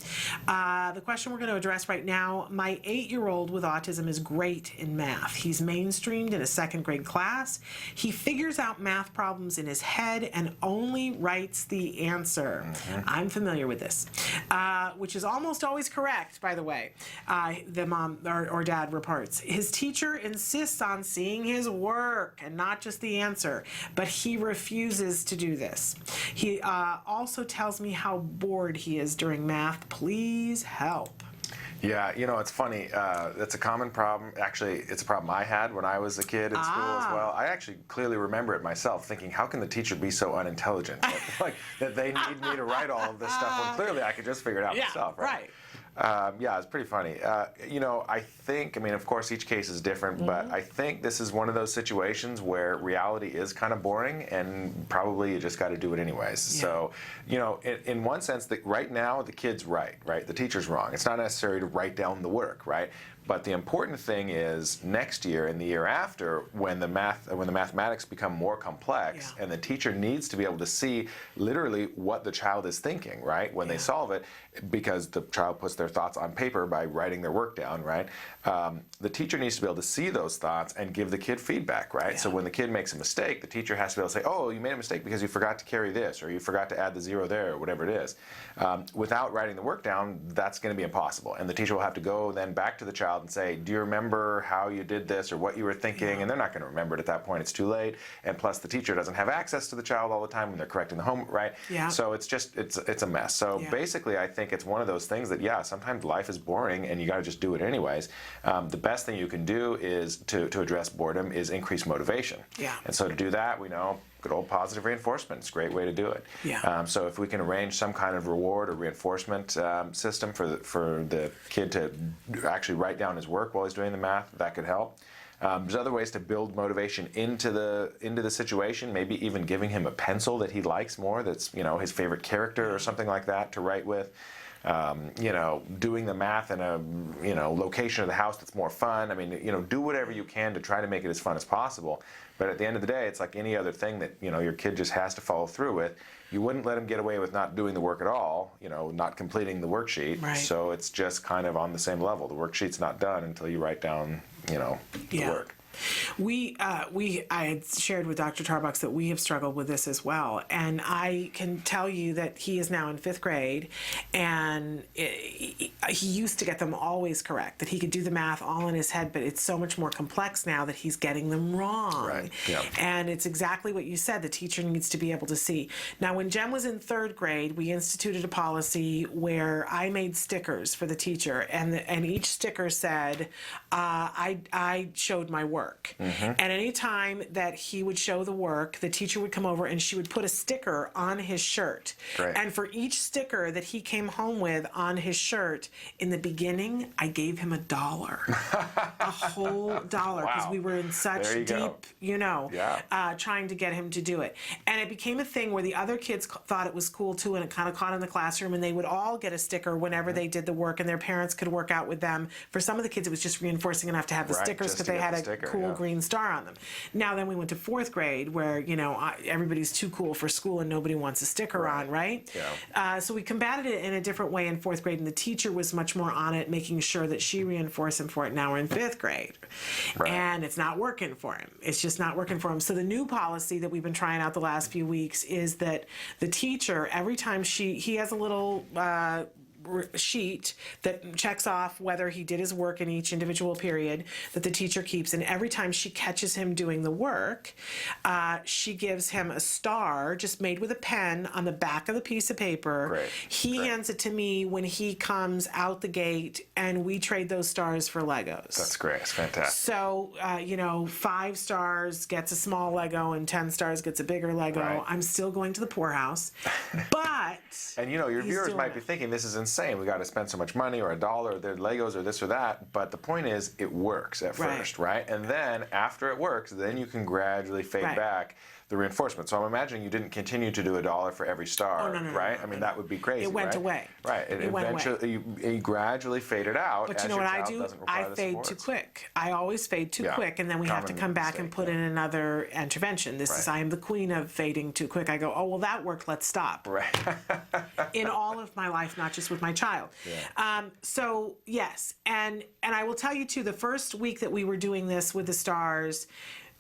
The question we're going to address right now, my 8-year-old with autism is great in math. He's mainstreamed in a 2nd grade class. He figures out math problems in his head and only writes the answer. I'm familiar with this, which is almost always correct, by the way, the mom or dad reports. His teacher insists on seeing his work and not just the answer, but he refuses to do this. He also tells me how bored he is during math. Please help. Yeah, you know, it's funny. It's a common problem. Actually, it's a problem I had when I was a kid in school as well. I actually clearly remember it myself, thinking, how can the teacher be so unintelligent? That they need me to write all of this stuff when clearly I could just figure it out myself, right? Yeah, it's pretty funny. You know, I think, I mean, of course, each case is different, but I think this is one of those situations where reality is kind of boring, and probably you just got to do it anyways. So, you know, in one sense, right now, the kid's right? The teacher's wrong. It's not necessary to write down the work, right? But the important thing is next year and the year after, when the mathematics become more complex, and the teacher needs to be able to see literally what the child is thinking, right? When they solve it, because the child puts their thoughts on paper by writing their work down, right? The teacher needs to be able to see those thoughts and give the kid feedback, right? So when the kid makes a mistake, the teacher has to be able to say, oh, you made a mistake because you forgot to carry this, or you forgot to add the 0 there, or whatever it is. Without writing the work down, that's going to be impossible. And the teacher will have to go then back to the child and say, do you remember how you did this or what you were thinking? And they're not going to remember it at that point. It's too late. And plus the teacher doesn't have access to the child all the time when they're correcting the homework, right? So it's just, it's a mess. So basically I think it's one of those things that, sometimes life is boring and you got to just do it anyways. The best thing you can do is to address boredom is increase motivation. And so to do that, we know good old positive reinforcement. It's a great way to do it. So if we can arrange some kind of reward or reinforcement system for the kid to actually write down his work while he's doing the math, that could help. There's other ways to build motivation into the situation, maybe even giving him a pencil that he likes more, that's his favorite character or something like that to write with. doing the math in a, location of the house that's more fun. I mean, do whatever you can to try to make it as fun as possible. But at the end of the day, it's like any other thing that, your kid just has to follow through with. You wouldn't let them get away with not doing the work at all, not completing the worksheet. Right. So it's just kind of on the same level. The worksheet's not done until you write down, the work. I had shared with Dr. Tarbox that we have struggled with this as well, and I can tell you that he is now in 5th grade, and he used to get them always correct, that he could do the math all in his head, but it's so much more complex now that he's getting them wrong. Right. Yeah. And it's exactly what you said, the teacher needs to be able to see. Now, when Jem was in 3rd grade, we instituted a policy where I made stickers for the teacher, and each sticker said, I showed my work. Mm-hmm. And any time that he would show the work, the teacher would come over and she would put a sticker on his shirt. Great. And for each sticker that he came home with on his shirt, in the beginning, I gave him $1. A whole $1, because we were in such deep, trying to get him to do it. And it became a thing where the other kids thought it was cool too, and it kind of caught in the classroom, and they would all get a sticker whenever they did the work, and their parents could work out with them. For some of the kids, it was just reinforcing enough to have the stickers because they had a cool green star on them. Now then we went to 4th grade where, everybody's too cool for school and nobody wants a sticker on, right? Yeah. So we combated it in a different way in 4th grade, and the teacher was much more on it, making sure that she reinforced him for it. Now we're in 5th grade. Right. And it's not working for him. It's just not working for him. So the new policy that we've been trying out the last few weeks is that the teacher, every time he has a little sheet that checks off whether he did his work in each individual period that the teacher keeps, and every time she catches him doing the work, she gives him a star just made with a pen on the back of the piece of paper. Great. He hands it to me when he comes out the gate, and we trade those stars for Legos. That's great. It's fantastic. So 5 stars gets a small Lego and 10 stars gets a bigger Lego. Right. I'm still going to the poorhouse, but and your viewers might be thinking, this is insane. We got to spend so much money, or $1, or they're Legos, or this or that. But the point is, it works at first, right? And then after it works, then you can gradually fade back the reinforcement. So I'm imagining you didn't continue to do $1 for every star, right? I mean, that would be crazy. It went away. Right. It went eventually, you gradually fade it out. But you know what I do? I fade too quick. I always fade too quick, and then we have to come back and put in another intervention. This is, I am the queen of fading too quick. I go, oh, well, that worked. Let's stop. Right. In all of my life, not just with my child. Yeah. So yes, and I will tell you too, the first week that we were doing this with the stars,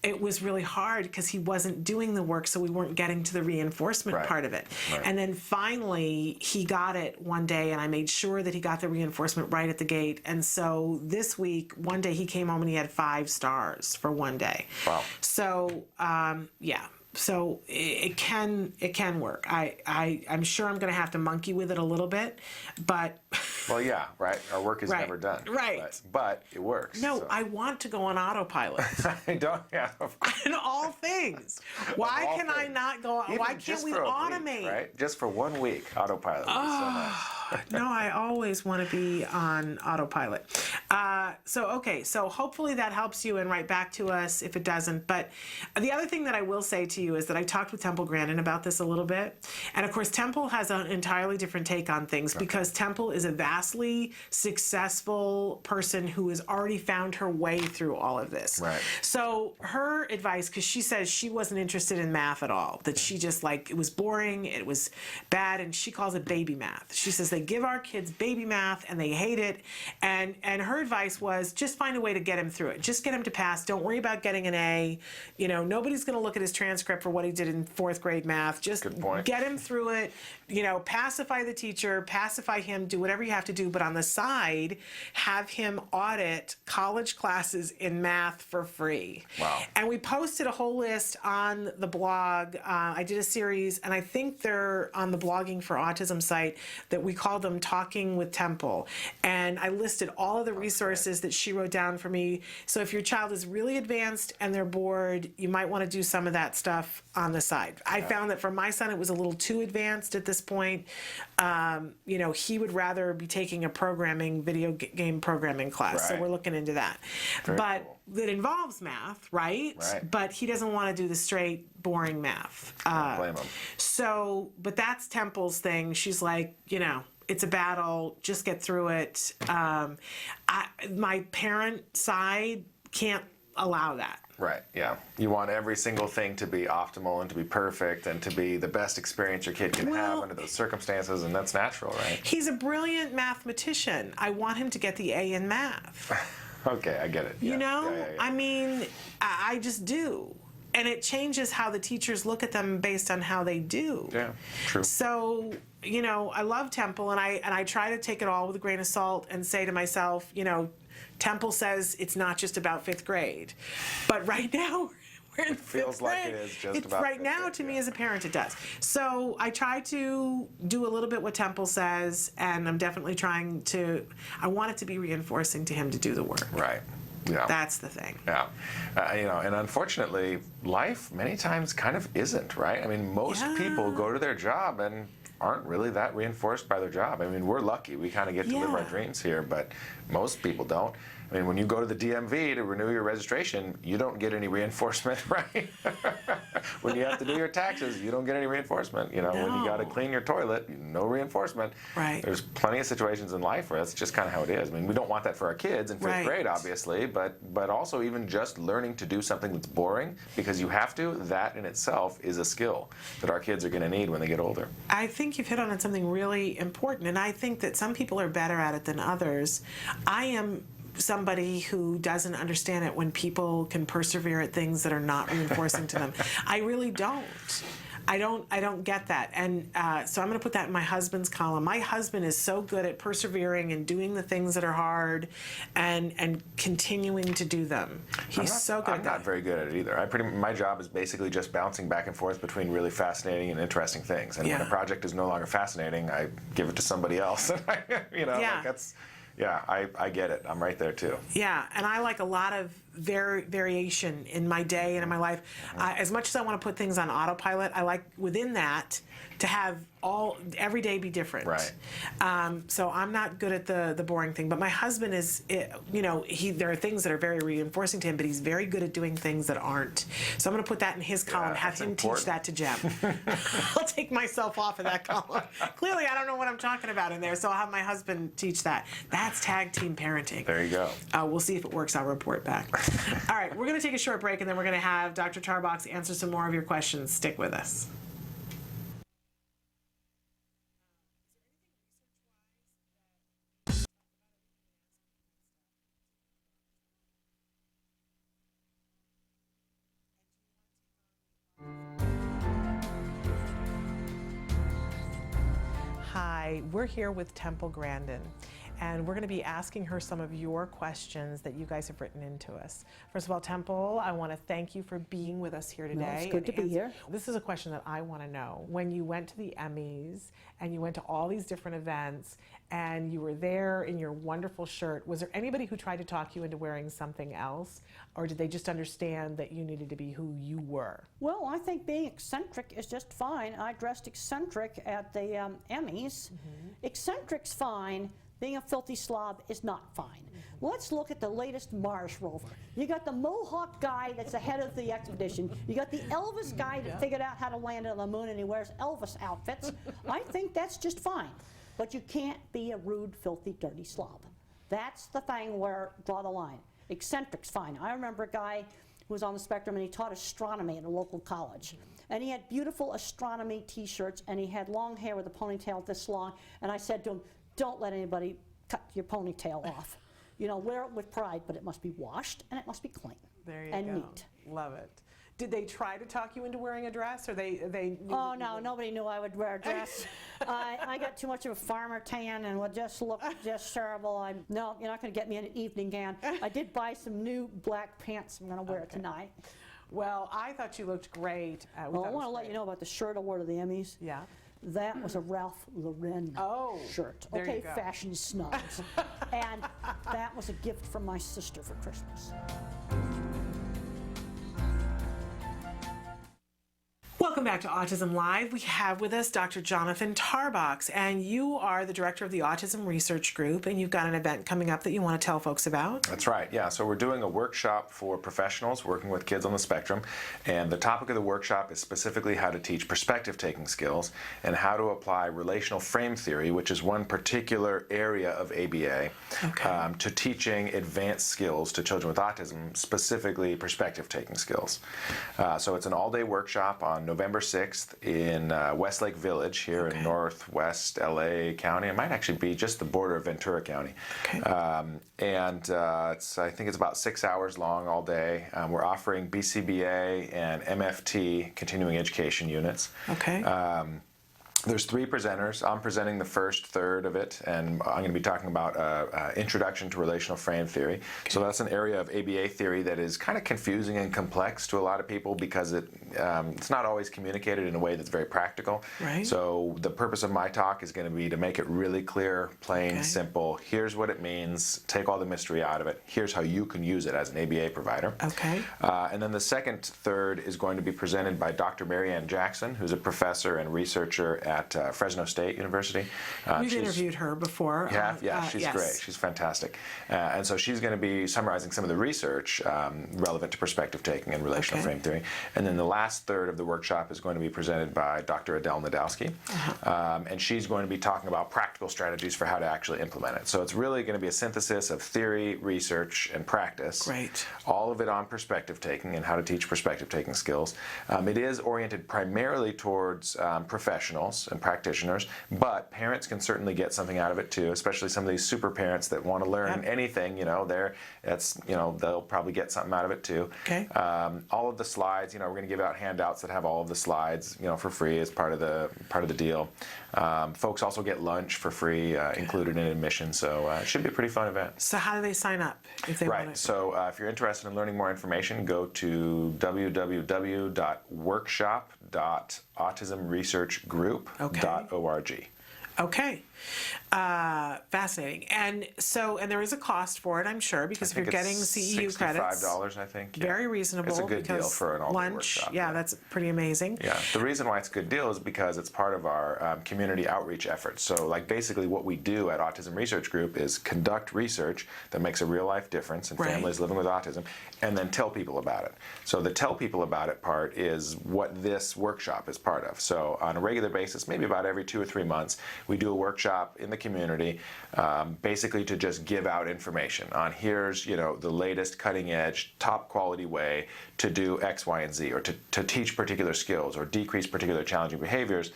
it was really hard because he wasn't doing the work, so we weren't getting to the reinforcement part of it. Right. And then finally, he got it one day, and I made sure that he got the reinforcement right at the gate. And so this week, one day he came home and he had 5 stars for one day. Wow. So, So it can work. I'm sure I'm going to have to monkey with it a little bit, but well, yeah, right. Our work is never done, right? But it works. No, so. I want to go on autopilot. I don't. Yeah, of course. In all things. Why can I not go? Even why can't we automate? Week, right? Just for 1 week, autopilot. Would be so nice. No, I always want to be on autopilot. So hopefully that helps you, and write back to us if it doesn't. But the other thing that I will say to you is that I talked with Temple Grandin about this a little bit. And of course, Temple has an entirely different take on things because Temple is a vastly successful person who has already found her way through all of this. Right. So her advice, because she says she wasn't interested in math at all, that she just it was boring, it was bad, and she calls it baby math. She says they give our kids baby math and they hate it. And her advice was just find a way to get him through it. Just get him to pass. Don't worry about getting an A. Nobody's going to look at his transcript for what he did in 4th grade math. Just get him through it. Pacify the teacher, pacify him, do whatever you have to do. But on the side, have him audit college classes in math for free. Wow. And we posted a whole list on the blog. I did a series, and I think they're on the Blogging for Autism site, that we called them Talking with Temple. And I listed all of the resources that she wrote down for me. So if your child is really advanced and they're bored, you might want to do some of that stuff on the side. I found that for my son, it was a little too advanced at this point. He would rather be taking a video game programming class. So we're looking into that. But that involves math, right? But he doesn't want to do the straight, boring math. Don't blame him. So, but that's Temple's thing. She's like, It's a battle. Just get through it. My parent side can't allow that. Right, yeah. You want every single thing to be optimal and to be perfect and to be the best experience your kid can have under those circumstances, and that's natural, right? He's a brilliant mathematician. I want him to get the A in math. Okay, I get it. Yeah. You know? Yeah. I mean, I just do. And it changes how the teachers look at them based on how they do. Yeah, true. So, you know, I love Temple, and I try to take it all with a grain of salt and say to myself, you know, Temple says it's not just about fifth grade. But right now, we're in fifth grade. Feels like it is just about right now, to me as a parent, it does. So I try to do a little bit what Temple says, and I'm definitely trying to, I want it to be reinforcing to him to do the work. Right. Yeah. That's the thing. Yeah. You know, and unfortunately, life many times kind of isn't, right? I mean, most people go to their job and aren't really that reinforced by their job. I mean, we're lucky. We kind of get to live our dreams here, but most people don't. I mean, when you go to the DMV to renew your registration, you don't get any reinforcement, right? When you have to do your taxes, you don't get any reinforcement. You know, when you got to clean your toilet, no reinforcement. Right. There's plenty of situations in life where that's just kind of how it is. I mean, we don't want that for our kids in fifth grade, obviously, but also even just learning to do something that's boring because you have to, that in itself is a skill that our kids are going to need when they get older. I think you've hit on something really important, and I think that some people are better at it than others. I am somebody who doesn't understand it when people can persevere at things that are not reinforcing to them. I really don't. I don't get that. And so I'm going to put that in my husband's column. My husband is so good at persevering and doing the things that are hard and continuing to do them. He's so good at that. I'm not very good at it either. My job is basically just bouncing back and forth between really fascinating and interesting things. And when a project is no longer fascinating, I give it to somebody else. You know, like that's... Yeah, I get it. I'm right there too. Yeah, and I like a lot of variation in my day and in my life. As much as I want to put things on autopilot, I like within that to have every day be different. Right. So I'm not good at the boring thing, but my husband is, you know, there are things that are very reinforcing to him, but he's very good at doing things that aren't. So I'm going to put that in his column, have him teach that to Jem. I'll take myself off of that column. Clearly, I don't know what I'm talking about in there, so I'll have my husband teach that. That's tag team parenting. There you go. We'll see if it works. I'll report back. All right, we're going to take a short break, and then we're going to have Dr. Tarbox answer some more of your questions. Stick with us. Hi, we're here with Temple Grandin, and we're going to be asking her some of your questions that you guys have written into us. First of all, Temple, I want to thank you for being with us here today. It's good to be here. This is a question that I want to know. When you went to the Emmys and you went to all these different events and you were there in your wonderful shirt, was there anybody who tried to talk you into wearing something else, or did they just understand that you needed to be who you were? Well, I think being eccentric is just fine. I dressed eccentric at the Emmys. Eccentric's fine. Being a filthy slob is not fine. Let's look at the latest Mars rover. You got the Mohawk guy that's the head of the expedition. You got the Elvis guy that figured out how to land on the moon and he wears Elvis outfits. I think that's just fine. But you can't be a rude, filthy, dirty slob. That's the thing where draw the line. Eccentric's fine. I remember a guy who was on the spectrum and he taught astronomy at a local college. And he had beautiful astronomy t-shirts and he had long hair with a ponytail this long. And I said to him, don't let anybody cut your ponytail off. You know, wear it with pride, but it must be washed and it must be clean and neat. Love it. Did they try to talk you into wearing a dress, or they knew? Oh no, nobody knew I would wear a dress. I got too much of a farmer tan and would just look just terrible. No, you're not going to get me an evening gown. I did buy some new black pants. I'm going to wear it tonight. Well, I thought you looked great. Well, I want to let you know about the shirt award of the Emmys. Yeah. That was a Ralph Lauren shirt. There okay, you go. fashion snobs. And that was a gift from my sister for Christmas. Welcome back to Autism Live. We have with us Dr. Jonathon Tarbox, and you are the director of the Autism Research Group, and you've got an event coming up that you want to tell folks about. That's right, yeah. So we're doing a workshop for professionals working with kids on the spectrum, and the topic of the workshop is specifically how to teach perspective-taking skills and how to apply relational frame theory, which is one particular area of ABA, to teaching advanced skills to children with autism, specifically perspective-taking skills. So it's an all-day workshop on November 6th in Westlake Village here in northwest LA County. It might actually be just the border of Ventura County. I think it's about 6 hours long all day. We're offering BCBA and MFT continuing education units. There's 3 presenters. I'm presenting the first third of it, and I'm going to be talking about Introduction to Relational Frame Theory. So that's an area of ABA theory that is kind of confusing and complex to a lot of people because it's not always communicated in a way that's very practical. So the purpose of my talk is going to be to make it really clear, plain, simple. Here's what it means. Take all the mystery out of it. Here's how you can use it as an ABA provider. And then the second third is going to be presented by Dr. Marianne Jackson, who's a professor and researcher at Fresno State University. We've interviewed her before. Yeah, she's great. She's fantastic. And so she's going to be summarizing some of the research relevant to perspective taking and relational frame theory. And then the last third of the workshop is going to be presented by Dr. Adel Najdowski. And she's going to be talking about practical strategies for how to actually implement it. So it's really going to be a synthesis of theory, research, and practice. All of it on perspective taking and how to teach perspective taking skills. It is oriented primarily towards professionals and practitioners, but parents can certainly get something out of it too, especially some of these super parents that want to learn anything, they'll probably get something out of it too. All of the slides, we're going to give out handouts that have all of the slides, for free as part of the deal. Folks also get lunch for free included in admission, so it should be a pretty fun event. So how do they sign up if they want to? So if you're interested in learning more information, go to www.workshop.autismresearchgroup.org. Fascinating. And there is a cost for it, I'm sure, because if you're getting CEU credits, $65, I think. Very reasonable. It's a good deal for an all-day workshop. That's pretty amazing. The reason why it's a good deal is because it's part of our community outreach efforts. So, basically, what we do at Autism Research Group is conduct research that makes a real-life difference in families living with autism, and then tell people about it. So the tell people about it part is what this workshop is part of. So on a regular basis, maybe about every 2 or 3 months, we do a workshop in the community, basically to just give out information on here's the latest cutting edge, top quality way to do X, Y, and Z, or to teach particular skills or decrease particular challenging behaviors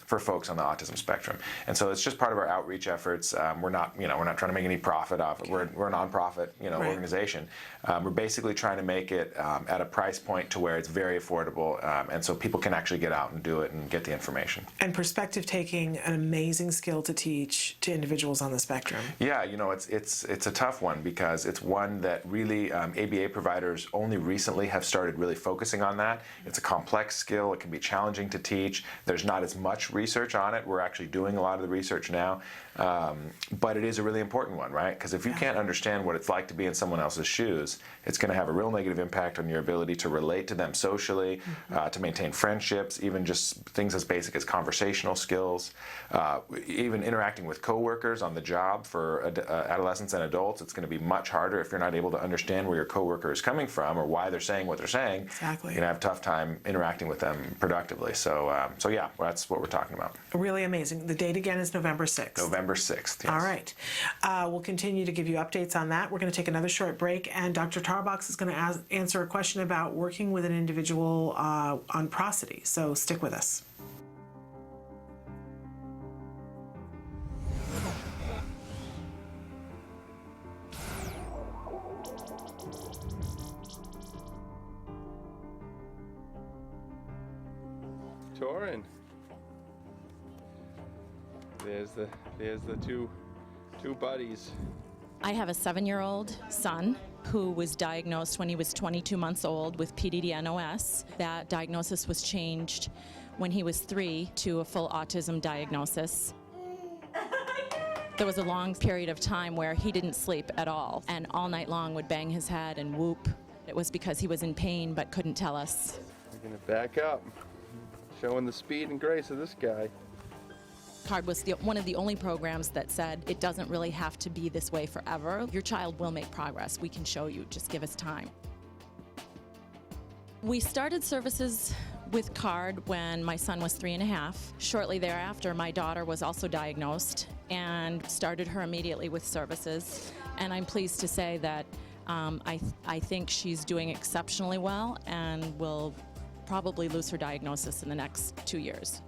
for folks on the autism spectrum. And so it's just part of our outreach efforts. We're not trying to make any profit off it. We're a nonprofit organization. We're basically trying to make it at a price point to where it's very affordable, and so people can actually get out and do it and get the information. And perspective taking, an amazing skill to teach to individuals on the spectrum. Yeah, it's a tough one because it's one that really ABA providers only recently have started really focusing on that. It's a complex skill. It can be challenging to teach. There's not as much research on it. We're actually doing a lot of the research now. But it is a really important one, right? Because if you can't understand what it's like to be in someone else's shoes, it's going to have a real negative impact on your ability to relate to them socially, to maintain friendships, even just things as basic as conversational skills, even interacting with coworkers on the job for adolescents and adults. It's going to be much harder if you're not able to understand where your coworker is coming from or why they're saying what they're saying. Exactly. You're going to have a tough time interacting with them productively. So yeah, that's what we're talking about. Really amazing. The date again is November 6th. November 6th, yes. All right. We'll continue to give you updates on that. We're going to take another short break, and Dr. Tarbox is going to answer a question about working with an individual on prosody. So stick with us. Torin. There's the two buddies. I have a 7-year-old son who was diagnosed when he was 22 months old with PDD-NOS. That diagnosis was changed when he was 3 to a full autism diagnosis. There was a long period of time where he didn't sleep at all and all night long would bang his head and whoop. It was because he was in pain but couldn't tell us. We're gonna back up. Showing the speed and grace of this guy. CARD was one of the only programs that said it doesn't really have to be this way forever. Your child will make progress. We can show you. Just give us time. We started services with CARD when my son was 3.5. Shortly thereafter, my daughter was also diagnosed and started her immediately with services. And I'm pleased to say that I think she's doing exceptionally well and will probably lose her diagnosis in the next 2 years.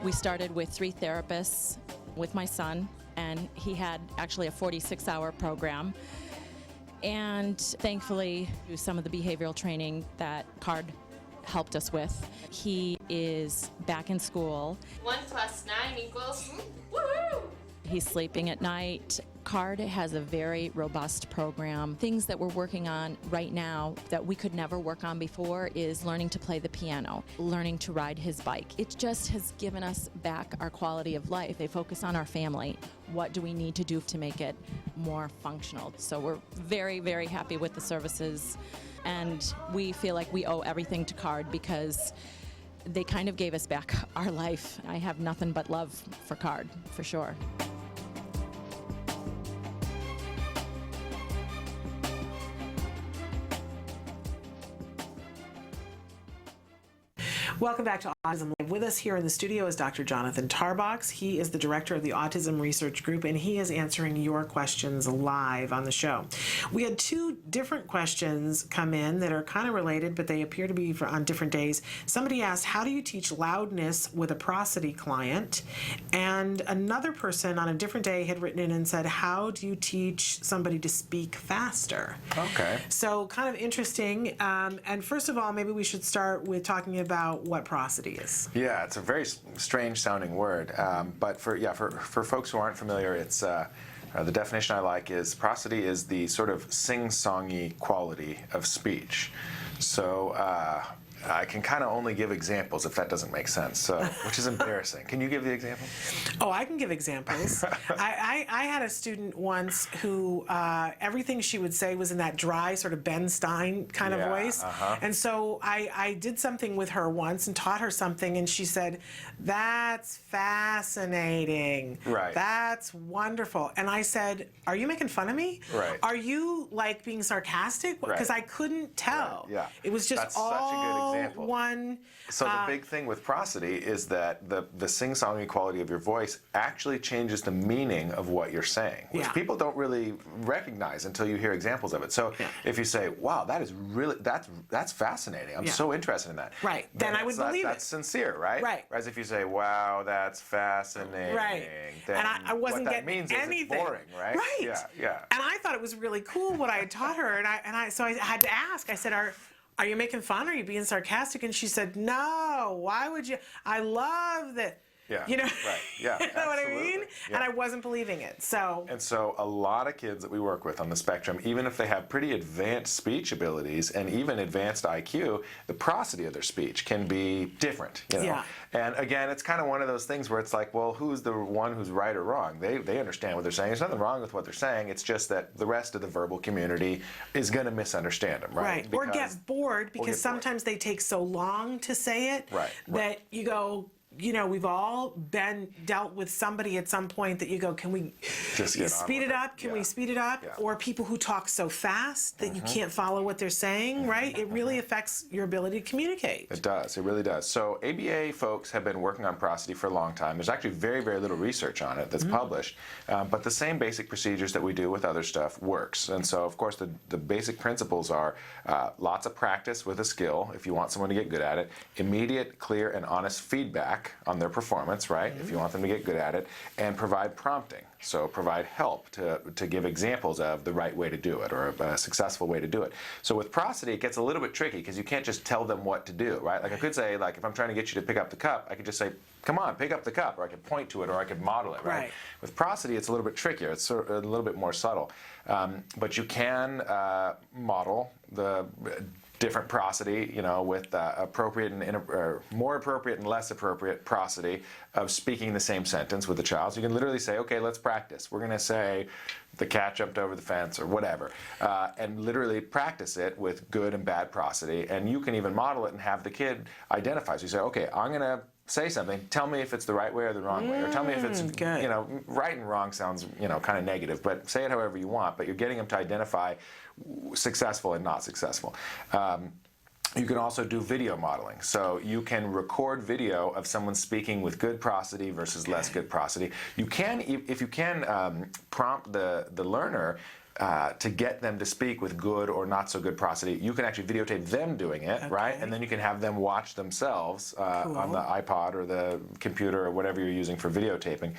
We started with 3 therapists with my son, and he had actually a 46-hour program. And thankfully, through some of the behavioral training that CARD helped us with, he is back in school. 1 + 9 = woohoo! He's sleeping at night. CARD has a very robust program. Things that we're working on right now that we could never work on before is learning to play the piano, learning to ride his bike. It just has given us back our quality of life. They focus on our family. What do we need to do to make it more functional? So we're very, very happy with the services, and we feel like we owe everything to CARD because they kind of gave us back our life. I have nothing but love for CARD, for sure. Welcome back to Autism Live. With us here in the studio is Dr. Jonathon Tarbox. He is the director of the Autism Research Group, and he is answering your questions live on the show. We had 2 different questions come in that are kind of related, but they appear to be on different days. Somebody asked, how do you teach loudness with a prosody client? And another person on a different day had written in and said, how do you teach somebody to speak faster? Okay. So kind of interesting. And first of all, maybe we should start with talking about what prosody is. Yeah, it's a very strange sounding word, but for folks who aren't familiar, it's the definition I like is prosody is the sort of sing-songy quality of speech. So I can kind of only give examples if that doesn't make sense, so, which is embarrassing. Can you give the example? Oh, I can give examples. I had a student once who everything she would say was in that dry sort of Ben Stein kind of voice. And so I did something with her once and taught her something, and she said, that's fascinating. Right. That's wonderful. And I said, are you making fun of me? Right. Are you like being sarcastic? Because I couldn't tell. Right. Yeah. It was just That's all such a good example. one. So the big thing with prosody is that the sing-songy quality of your voice actually changes the meaning of what you're saying, which people don't really recognize until you hear examples of it. So if you say, wow, that is really, that's fascinating. I'm so interested in that. Right. Then I would believe That's sincere, right? Right. Whereas if you say, wow, that's fascinating. Right. Then And I wasn't what that getting means anything. is it's boring, right? Right. Yeah, yeah. And I thought it was really cool what I had taught her, so I had to ask. I said, are you making fun? Are you being sarcastic? And she said, no, why would you? I love that. Yeah, you know, right, yeah, you know what I absolutely. mean? Yeah. And I wasn't believing it. And so a lot of kids that we work with on the spectrum, even if they have pretty advanced speech abilities and even advanced IQ, the prosody of their speech can be different, you know? Yeah. And again, it's kind of one of those things where it's like, well, who's the one who's right or wrong? They understand what they're saying. There's nothing wrong with what they're saying. It's just that the rest of the verbal community is going to misunderstand them, right? Or get bored because sometimes they take so long to say it that you go, you know, we've all been dealt with somebody at some point that you go, can we just speed it up? Can we speed it up? Or people who talk so fast that you can't follow what they're saying, right? It really affects your ability to communicate. It does. It really does. So ABA folks have been working on prosody for a long time. There's actually very, very little research on it that's published. But the same basic procedures that we do with other stuff works. And so, of course, the basic principles are lots of practice with a skill if you want someone to get good at it, immediate, clear, and honest feedback on their performance, right, if you want them to get good at it, and provide prompting. So provide help to give examples of the right way to do it or a successful way to do it. So with prosody, it gets a little bit tricky because you can't just tell them what to do, right? Like I could say, like if I'm trying to get you to pick up the cup, I could just say, come on, pick up the cup, or I could point to it, or I could model it, right? With prosody, it's a little bit trickier. It's sort of a little bit more subtle. But you can model the different prosody, with appropriate and more appropriate and less appropriate prosody of speaking the same sentence with the child. So you can literally say, okay, let's practice. We're going to say the cat jumped over the fence or whatever, and literally practice it with good and bad prosody. And you can even model it and have the kid identify. So you say, okay, I'm going to say something, tell me if it's the right way or the wrong way, or tell me if it's, right and wrong sounds, kind of negative, but say it however you want, but you're getting them to identify successful and not successful. You can also do video modeling. So you can record video of someone speaking with good prosody versus less good prosody. You can, if you can prompt the learner to get them to speak with good or not so good prosody, you can actually videotape them doing it, right? And then you can have them watch themselves on the iPod or the computer or whatever you're using for videotaping.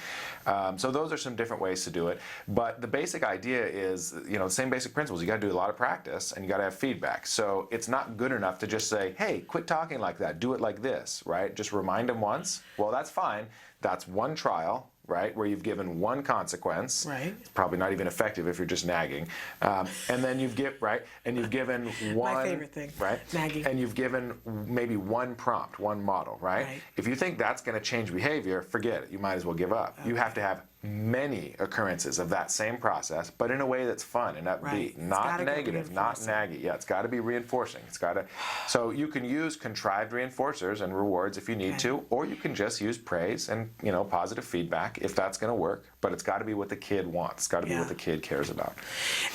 So those are some different ways to do it. But the basic idea is, the same basic principles. You got to do a lot of practice and you got to have feedback. So it's not good enough to just say, hey, quit talking like that. Do it like this, right? Just remind them once. Well, that's fine. That's one trial, right, where you've given one consequence. Right. It's probably not even effective if you're just nagging. And then you've given one. My favorite thing. Right. Nagging. And you've given maybe one prompt, one model, right? If you think that's going to change behavior, forget it. You might as well give up. You have to have many occurrences of that same process, but in a way that's fun and upbeat, not negative, not naggy. Yeah, it's got to be reinforcing. It's got to. So you can use contrived reinforcers and rewards if you need to, or you can just use praise and positive feedback if that's going to work. But it's got to be what the kid wants. It's got to be what the kid cares about.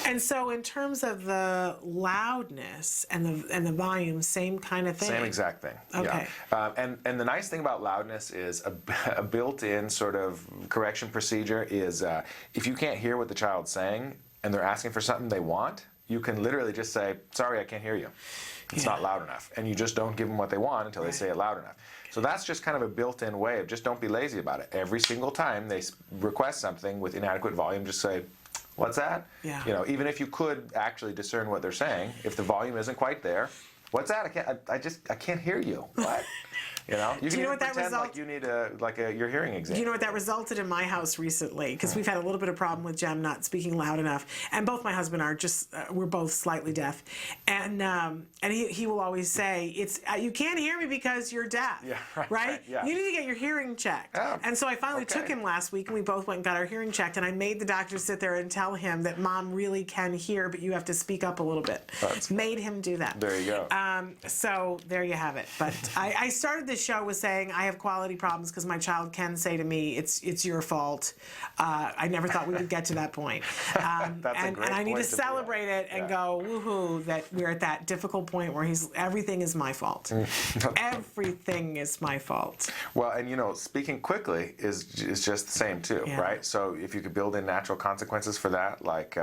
And so, in terms of the loudness and the volume, same kind of thing. Same exact thing. Okay. Yeah. And the nice thing about loudness is a built-in sort of correction procedure is if you can't hear what the child's saying and they're asking for something they want, you can literally just say, sorry, I can't hear you. It's not loud enough. And you just don't give them what they want until they say it loud enough. So that's just kind of a built-in way of just don't be lazy about it. Every single time they request something with inadequate volume, just say, what's that? Yeah. Even if you could actually discern what they're saying, if the volume isn't quite there, what's that? I can't hear you. What? You can even pretend like you need your hearing exam. Do you know what that resulted in my house recently? Because we've had a little bit of problem with Jem not speaking loud enough, and both my husband are we're both slightly deaf, and he will always say it's you can't hear me because you're deaf. Yeah, right? Yeah. You need to get your hearing checked. Yeah. And so I finally took him last week, and we both went and got our hearing checked, and I made the doctor sit there and tell him that Mom really can hear, but you have to speak up a little bit. Made him do that. There you go. So there you have it. But I started this show with saying I have quality problems because my child can say to me, it's your fault. I never thought we would get to that point. That's a great and I need point to to celebrate it and go, woohoo, that we're at that difficult point where everything is my fault. Everything is my fault. Well, and speaking quickly is just the same too, right? So if you could build in natural consequences for that, like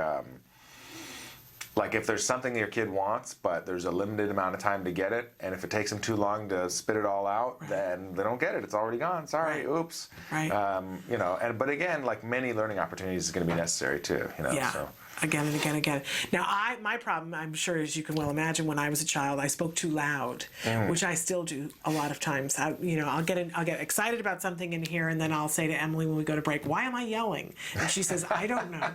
if there's something your kid wants, but there's a limited amount of time to get it, and if it takes them too long to spit it all out, then they don't get it. It's already gone. Sorry, oops. Right. But again, like many learning opportunities is going to be necessary too. So. Again and again and again. Now, my problem, I'm sure, as you can well imagine, when I was a child, I spoke too loud, which I still do a lot of times. I'll get excited about something in here, and then I'll say to Emily when we go to break, "Why am I yelling?" And she says, "I don't know.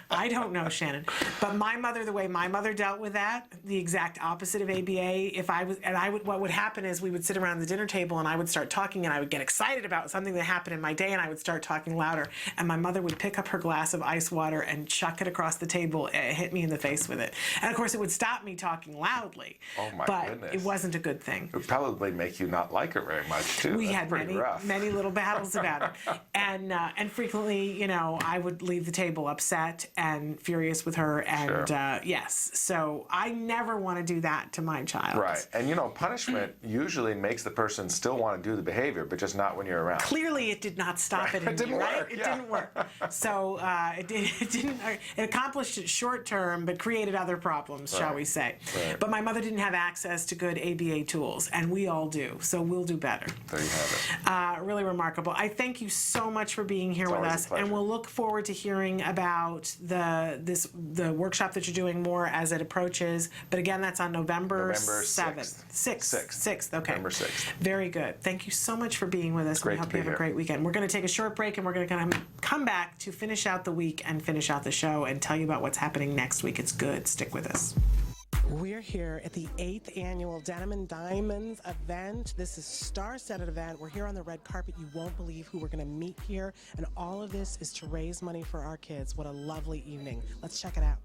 I don't know, Shannon." But my mother, the way my mother dealt with that, the exact opposite of ABA. What would happen is we would sit around the dinner table, and I would start talking, and I would get excited about something that happened in my day, and I would start talking louder, and my mother would pick up her glass of ice water and chuck it across the table and hit me in the face with it. And of course it would stop me talking loudly. Oh my goodness. But it wasn't a good thing. It would probably make you not like her very much too. We That's had many little battles about it. And frequently, I would leave the table upset and furious with her, and yes. So I never want to do that to my child. Right. And punishment usually makes the person still want to do the behavior, but just not when you're around. Clearly it did not stop it in It didn't me, right? work, It didn't work. So it accomplished it short term, but created other problems, shall we say. Right. But my mother didn't have access to good ABA tools, and we all do, so we'll do better. There you have it. Really remarkable. I thank you so much for being here with us, and we'll look forward to hearing about the workshop that you're doing more as it approaches. But again, that's on November 7th. 6th. Okay. November 6th. Very good. Thank you so much for being with us. We hope you have a great weekend. We're going to take a short break, and we're going to come back to finish out the week and finish out the show and tell you about what's happening next week. It's good. Stick with us. We're here at the 8th annual Denim and Diamonds event. This is star-studded event. We're here on the red carpet. You won't believe who we're going to meet here. And all of this is to raise money for our kids. What a lovely evening. Let's check it out.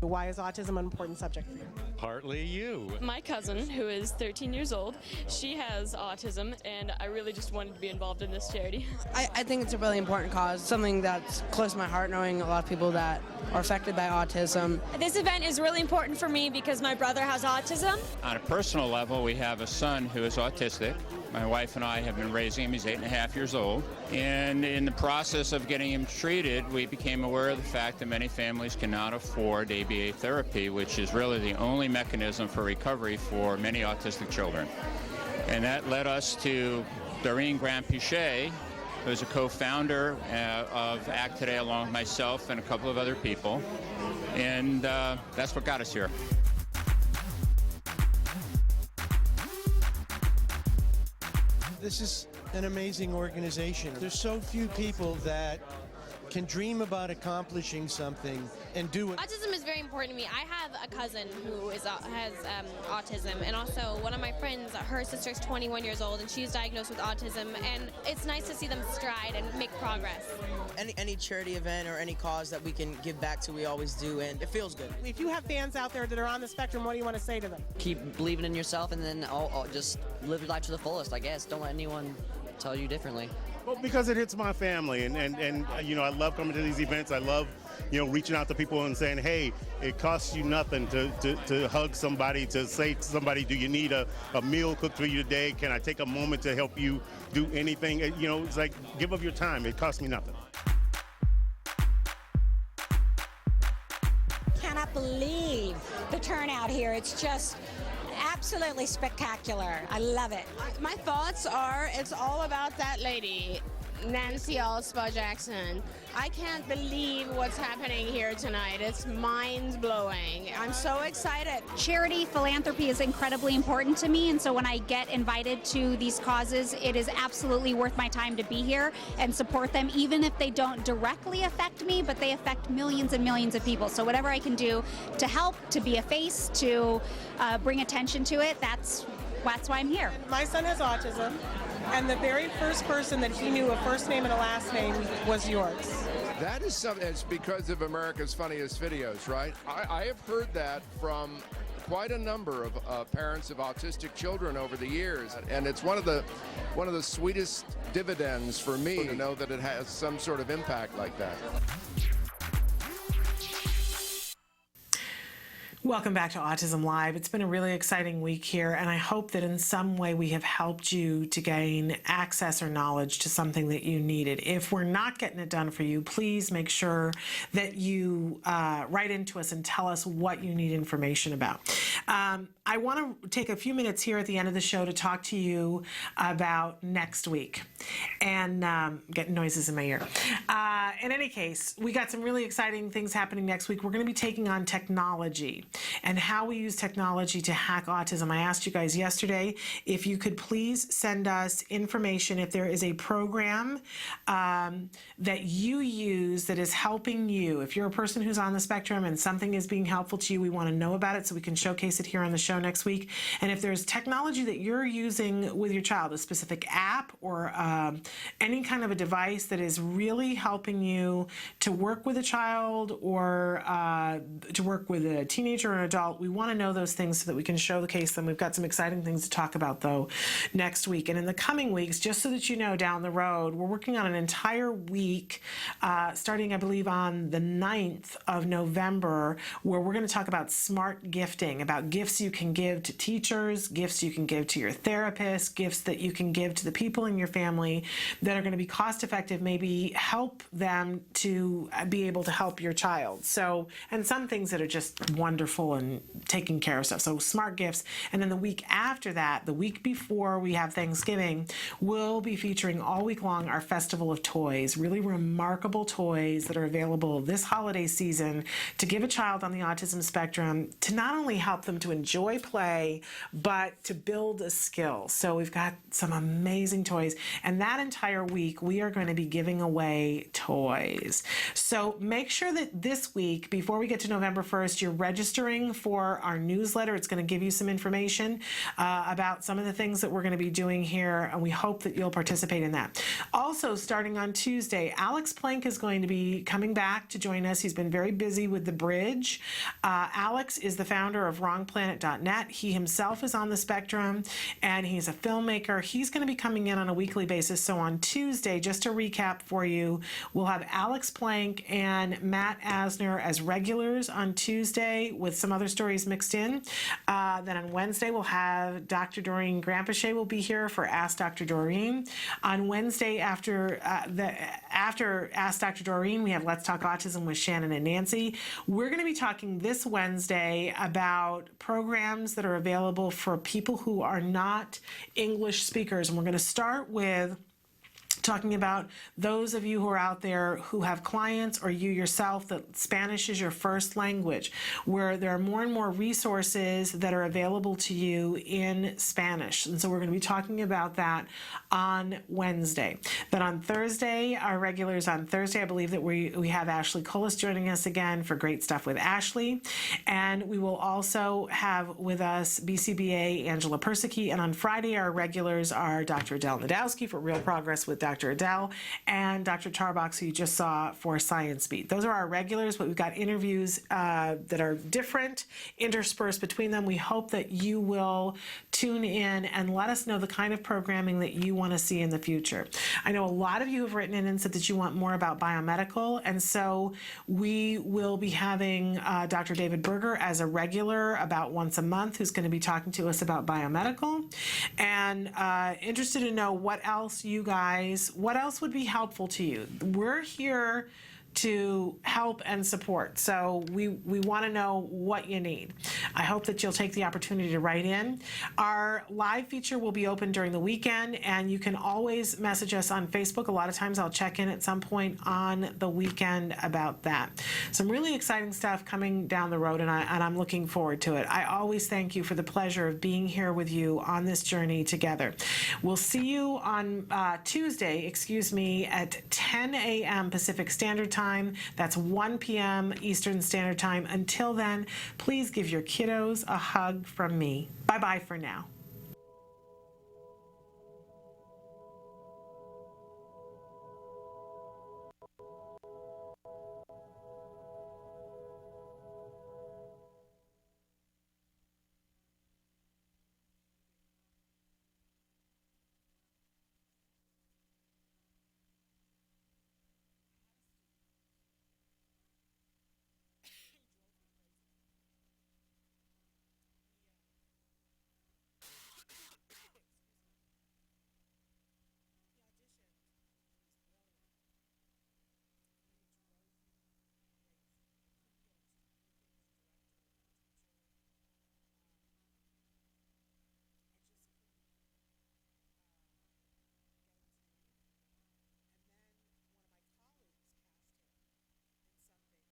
Why is autism an important subject for you? Partly you. My cousin, who is 13 years old, she has autism, and I really just wanted to be involved in this charity. I think it's a really important cause, something that's close to my heart, knowing a lot of people that are affected by autism. This event is really important for me because my brother has autism. On a personal level, we have a son who is autistic. My wife and I have been raising him. He's 8.5 years old. And in the process of getting him treated, we became aware of the fact that many families cannot afford ABA therapy, which is really the only mechanism for recovery for many autistic children. And that led us to Doreen Grant-Pichet, who's a co-founder of ACT Today, along with myself and a couple of other people. And that's what got us here. This is an amazing organization. There's so few people that can dream about accomplishing something and do it. Autism is very important to me. I have a cousin who has autism, and also one of my friends, her sister's 21 years old, and she's diagnosed with autism, and it's nice to see them stride and make progress. Any charity event or any cause that we can give back to, we always do, and it feels good. If you have fans out there that are on the spectrum, what do you want to say to them? Keep believing in yourself, and then I'll just live your life to the fullest, I guess. Don't let anyone tell you differently. Well, because it hits my family, and you know, I love coming to these events. I love, you know, reaching out to people and saying, hey, it costs you nothing to hug somebody, to say to somebody, do you need a meal cooked for you today? Can I take a moment to help you do anything? You know, it's like, give of your time. It costs me nothing. Cannot believe the turnout here. It's just absolutely spectacular. I love it. My thoughts are, it's all about that lady, Nancy Alspaugh-Jackson. I can't believe what's happening here tonight. It's mind-blowing. I'm so excited. Charity, philanthropy is incredibly important to me, and so when I get invited to these causes, it is absolutely worth my time to be here and support them, even if they don't directly affect me, but they affect millions and millions of people. So whatever I can do to help, to be a face, to bring attention to it, that's why I'm here. My son has autism, and the very first person that he knew a first name and a last name was yours. That is something, it's because of America's Funniest Videos, right? I have heard that from quite a number of parents of autistic children over the years, and it's one of the sweetest dividends for me to know that it has some sort of impact like that. Welcome back to Autism Live. It's been a really exciting week here, and I hope that in some way we have helped you to gain access or knowledge to something that you needed. If we're not getting it done for you, please make sure that you write into us and tell us what you need information about. I want to take a few minutes here at the end of the show to talk to you about next week. And getting noises in my ear. In any case, we got some really exciting things happening next week. We're going to be taking on technology and how we use technology to hack autism. I asked you guys yesterday if you could please send us information if there is a program that you use that is helping you. If you're a person who's on the spectrum and something is being helpful to you, we want to know about it so we can showcase it here on the show next week. And if there's technology that you're using with your child, a specific app or any kind of a device that is really helping you to work with a child or to work with a teenager or an adult, we want to know those things so that we can showcase them. We've got some exciting things to talk about, though, next week. And in the coming weeks, just so that you know, down the road, we're working on an entire week, starting, I believe, on the 9th of November, where we're going to talk about smart gifting, about gifts you can give to teachers, gifts you can give to your therapist, gifts that you can give to the people in your family that are going to be cost-effective, maybe help them to be able to help your child. So, and some things that are just wonderful wonderful and taking care of stuff. So smart gifts. And then the week after that, the week before we have Thanksgiving, we'll be featuring all week long our Festival of Toys, really remarkable toys that are available this holiday season to give a child on the autism spectrum to not only help them to enjoy play, but to build a skill. So we've got some amazing toys. And that entire week, we are going to be giving away toys. So make sure that this week, before we get to November 1st, you're registering for our newsletter. It's going to give you some information about some of the things that we're going to be doing here, and we hope that you'll participate in that. Also, starting on Tuesday, Alex Plank is going to be coming back to join us. He's been very busy with The Bridge. Alex is the founder of WrongPlanet.net. He himself is on the spectrum, and he's a filmmaker. He's going to be coming in on a weekly basis. So on Tuesday, just to recap for you, we'll have Alex Plank and Matt Asner as regulars on Tuesday with some other stories mixed in. Then on Wednesday, we'll have Dr. Doreen Grampachet will be here for Ask Dr. Doreen. On Wednesday, after Ask Dr. Doreen, we have Let's Talk Autism with Shannon and Nancy. We're going to be talking this Wednesday about programs that are available for people who are not English speakers. And we're going to start with talking about those of you who are out there who have clients, or you yourself, that Spanish is your first language, where there are more and more resources that are available to you in Spanish. And so we're going to be talking about that on Wednesday. Then on Thursday, our regulars on Thursday, I believe that we have Ashley Cullis joining us again for Great Stuff with Ashley. And we will also have with us BCBA Angela Persicki. And on Friday, our regulars are Dr. Adel Najdowski for Real Progress with Dr. Adel, and Dr. Tarbox, who you just saw for Science Beat. Those are our regulars, but we've got interviews that are different, interspersed between them. We hope that you will tune in and let us know the kind of programming that you want to see in the future. I know a lot of you have written in and said that you want more about biomedical, and so we will be having Dr. David Berger as a regular about once a month, who's going to be talking to us about biomedical. And interested to know what else would be helpful to you. We're here to help and support. So we want to know what you need. I hope that you'll take the opportunity to write in. Our live feature will be open during the weekend, and you can always message us on Facebook. A lot of times I'll check in at some point on the weekend about that. Some really exciting stuff coming down the road, and I'm looking forward to it. I always thank you for the pleasure of being here with you on this journey together. We'll see you on Tuesday, at 10 a.m. Pacific Standard Time. That's 1 p.m. Eastern Standard Time. Until then, please give your kiddos a hug from me. Bye-bye for now.